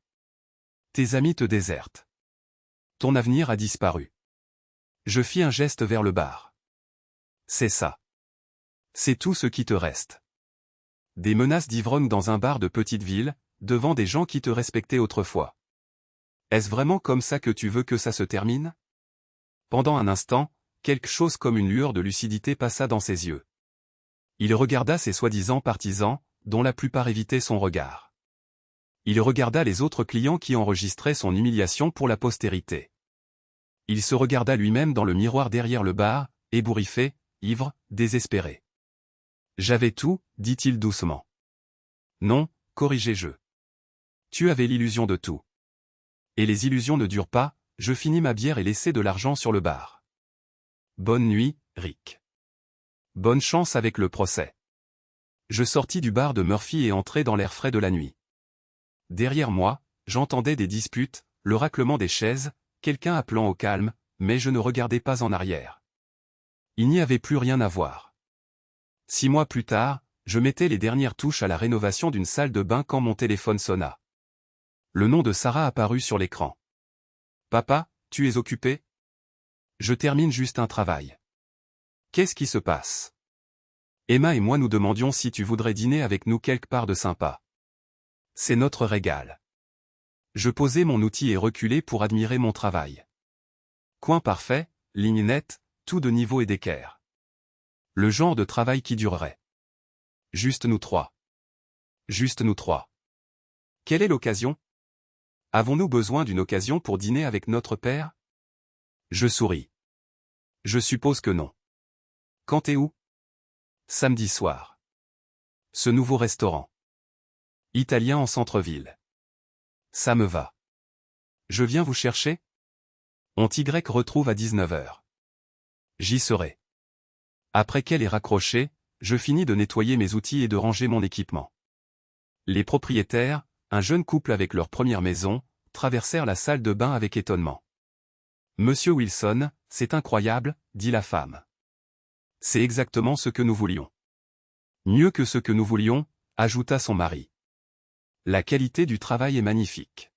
Tes amis te désertent. Ton avenir a disparu. Je fis un geste vers le bar. C'est ça. C'est tout ce qui te reste. Des menaces d'ivrogne dans un bar de petite ville, devant des gens qui te respectaient autrefois. Est-ce vraiment comme ça que tu veux que ça se termine? Pendant un instant, quelque chose comme une lueur de lucidité passa dans ses yeux. Il regarda ses soi-disant partisans, dont la plupart évitaient son regard. Il regarda les autres clients qui enregistraient son humiliation pour la postérité. Il se regarda lui-même dans le miroir derrière le bar, ébouriffé, ivre, désespéré. J'avais tout, dit-il doucement. Non, corrigeai-je. Tu avais l'illusion de tout. Et les illusions ne durent pas, je finis ma bière et laissai de l'argent sur le bar. Bonne nuit, Rick. Bonne chance avec le procès. Je sortis du bar de Murphy et entrai dans l'air frais de la nuit. Derrière moi, j'entendais des disputes, le raclement des chaises, quelqu'un appelant au calme, mais je ne regardais pas en arrière. Il n'y avait plus rien à voir. 6 mois plus tard, je mettais les dernières touches à la rénovation d'une salle de bain quand mon téléphone sonna. Le nom de Sarah apparut sur l'écran. Papa, tu es occupé? Je termine juste un travail. Qu'est-ce qui se passe? Emma et moi nous demandions si tu voudrais dîner avec nous quelque part de sympa. C'est notre régal. Je posais mon outil et reculais pour admirer mon travail. Coin parfait, ligne nette, tout de niveau et d'équerre. Le genre de travail qui durerait. Juste nous trois. Juste nous trois. Quelle est l'occasion? Avons-nous besoin d'une occasion pour dîner avec notre père? Je souris. Je suppose que non. Quand et où? Samedi soir. Ce nouveau restaurant. Italien en centre-ville. Ça me va. Je viens vous chercher? On t'y retrouve à 19h. J'y serai. Après qu'elle ait raccroché, je finis de nettoyer mes outils et de ranger mon équipement. Les propriétaires, un jeune couple avec leur première maison, traversèrent la salle de bain avec étonnement. Monsieur Wilson, c'est incroyable, dit la femme. C'est exactement ce que nous voulions. Mieux que ce que nous voulions, ajouta son mari. La qualité du travail est magnifique.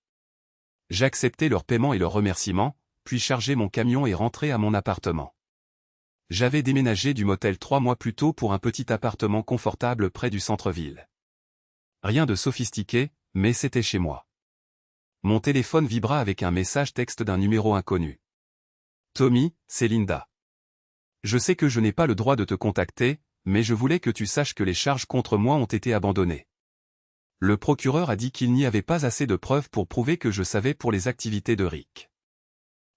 J'acceptai leur paiement et leurs remerciements, puis chargeai mon camion et rentrai à mon appartement. J'avais déménagé du motel 3 mois plus tôt pour un petit appartement confortable près du centre-ville. Rien de sophistiqué, mais c'était chez moi. Mon téléphone vibra avec un message texte d'un numéro inconnu. Tommy, c'est Linda. Je sais que je n'ai pas le droit de te contacter, mais je voulais que tu saches que les charges contre moi ont été abandonnées. Le procureur a dit qu'il n'y avait pas assez de preuves pour prouver que je savais pour les activités de Rick.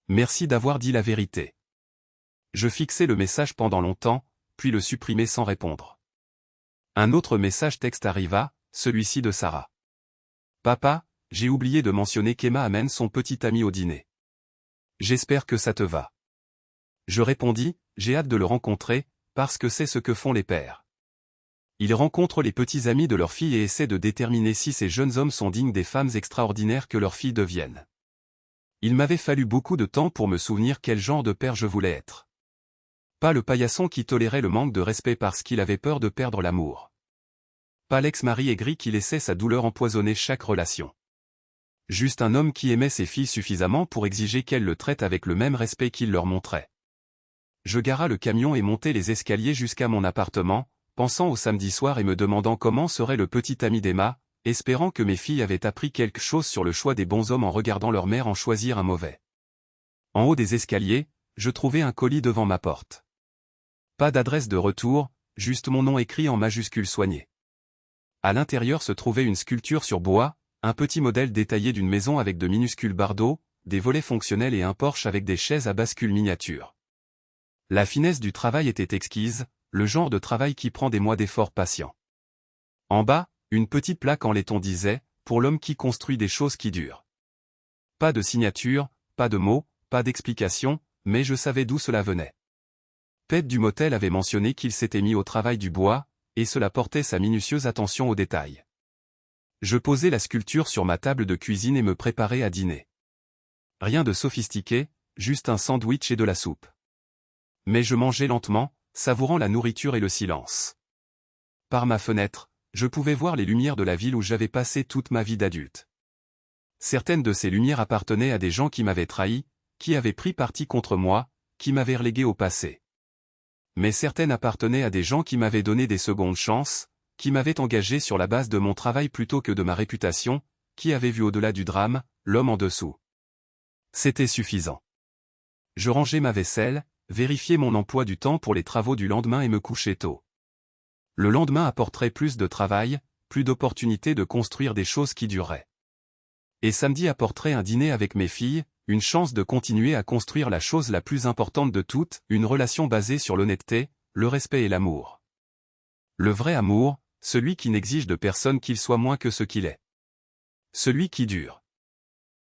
Merci d'avoir dit la vérité. Je fixai le message pendant longtemps, puis le supprimai sans répondre. Un autre message texte arriva, celui-ci de Sarah. Papa, j'ai oublié de mentionner qu'Emma amène son petit ami au dîner. J'espère que ça te va. Je répondis, j'ai hâte de le rencontrer, parce que c'est ce que font les pères. Ils rencontrent les petits amis de leur fille et essaient de déterminer si ces jeunes hommes sont dignes des femmes extraordinaires que leurs filles deviennent. Il m'avait fallu beaucoup de temps pour me souvenir quel genre de père je voulais être. Pas le paillasson qui tolérait le manque de respect parce qu'il avait peur de perdre l'amour. Pas l'ex-mari aigri qui laissait sa douleur empoisonner chaque relation. Juste un homme qui aimait ses filles suffisamment pour exiger qu'elles le traitent avec le même respect qu'il leur montrait. Je garai le camion et montai les escaliers jusqu'à mon appartement, pensant au samedi soir et me demandant comment serait le petit ami d'Emma, espérant que mes filles avaient appris quelque chose sur le choix des bons hommes en regardant leur mère en choisir un mauvais. En haut des escaliers, je trouvai un colis devant ma porte. Pas d'adresse de retour, juste mon nom écrit en majuscules soignées. À l'intérieur se trouvait une sculpture sur bois, un petit modèle détaillé d'une maison avec de minuscules bardeaux, des volets fonctionnels et un porche avec des chaises à bascule miniature. La finesse du travail était exquise, le genre de travail qui prend des mois d'efforts patients. En bas, une petite plaque en laiton disait « Pour l'homme qui construit des choses qui durent ». Pas de signature, pas de mots, pas d'explication, mais je savais d'où cela venait. Pete du motel avait mentionné qu'il s'était mis au travail du bois, et cela portait sa minutieuse attention aux détails. Je posai la sculpture sur ma table de cuisine et me préparai à dîner. Rien de sophistiqué, juste un sandwich et de la soupe. Mais je mangeais lentement, savourant la nourriture et le silence. Par ma fenêtre, je pouvais voir les lumières de la ville où j'avais passé toute ma vie d'adulte. Certaines de ces lumières appartenaient à des gens qui m'avaient trahi, qui avaient pris parti contre moi, qui m'avaient relégué au passé. Mais certaines appartenaient à des gens qui m'avaient donné des secondes chances, qui m'avaient engagé sur la base de mon travail plutôt que de ma réputation, qui avaient vu au-delà du drame, l'homme en dessous. C'était suffisant. Je rangeai ma vaisselle, vérifiai mon emploi du temps pour les travaux du lendemain et me couchai tôt. Le lendemain apporterait plus de travail, plus d'opportunités de construire des choses qui dureraient. Et samedi apporterait un dîner avec mes filles, une chance de continuer à construire la chose la plus importante de toutes, une relation basée sur l'honnêteté, le respect et l'amour. Le vrai amour, celui qui n'exige de personne qu'il soit moins que ce qu'il est. Celui qui dure.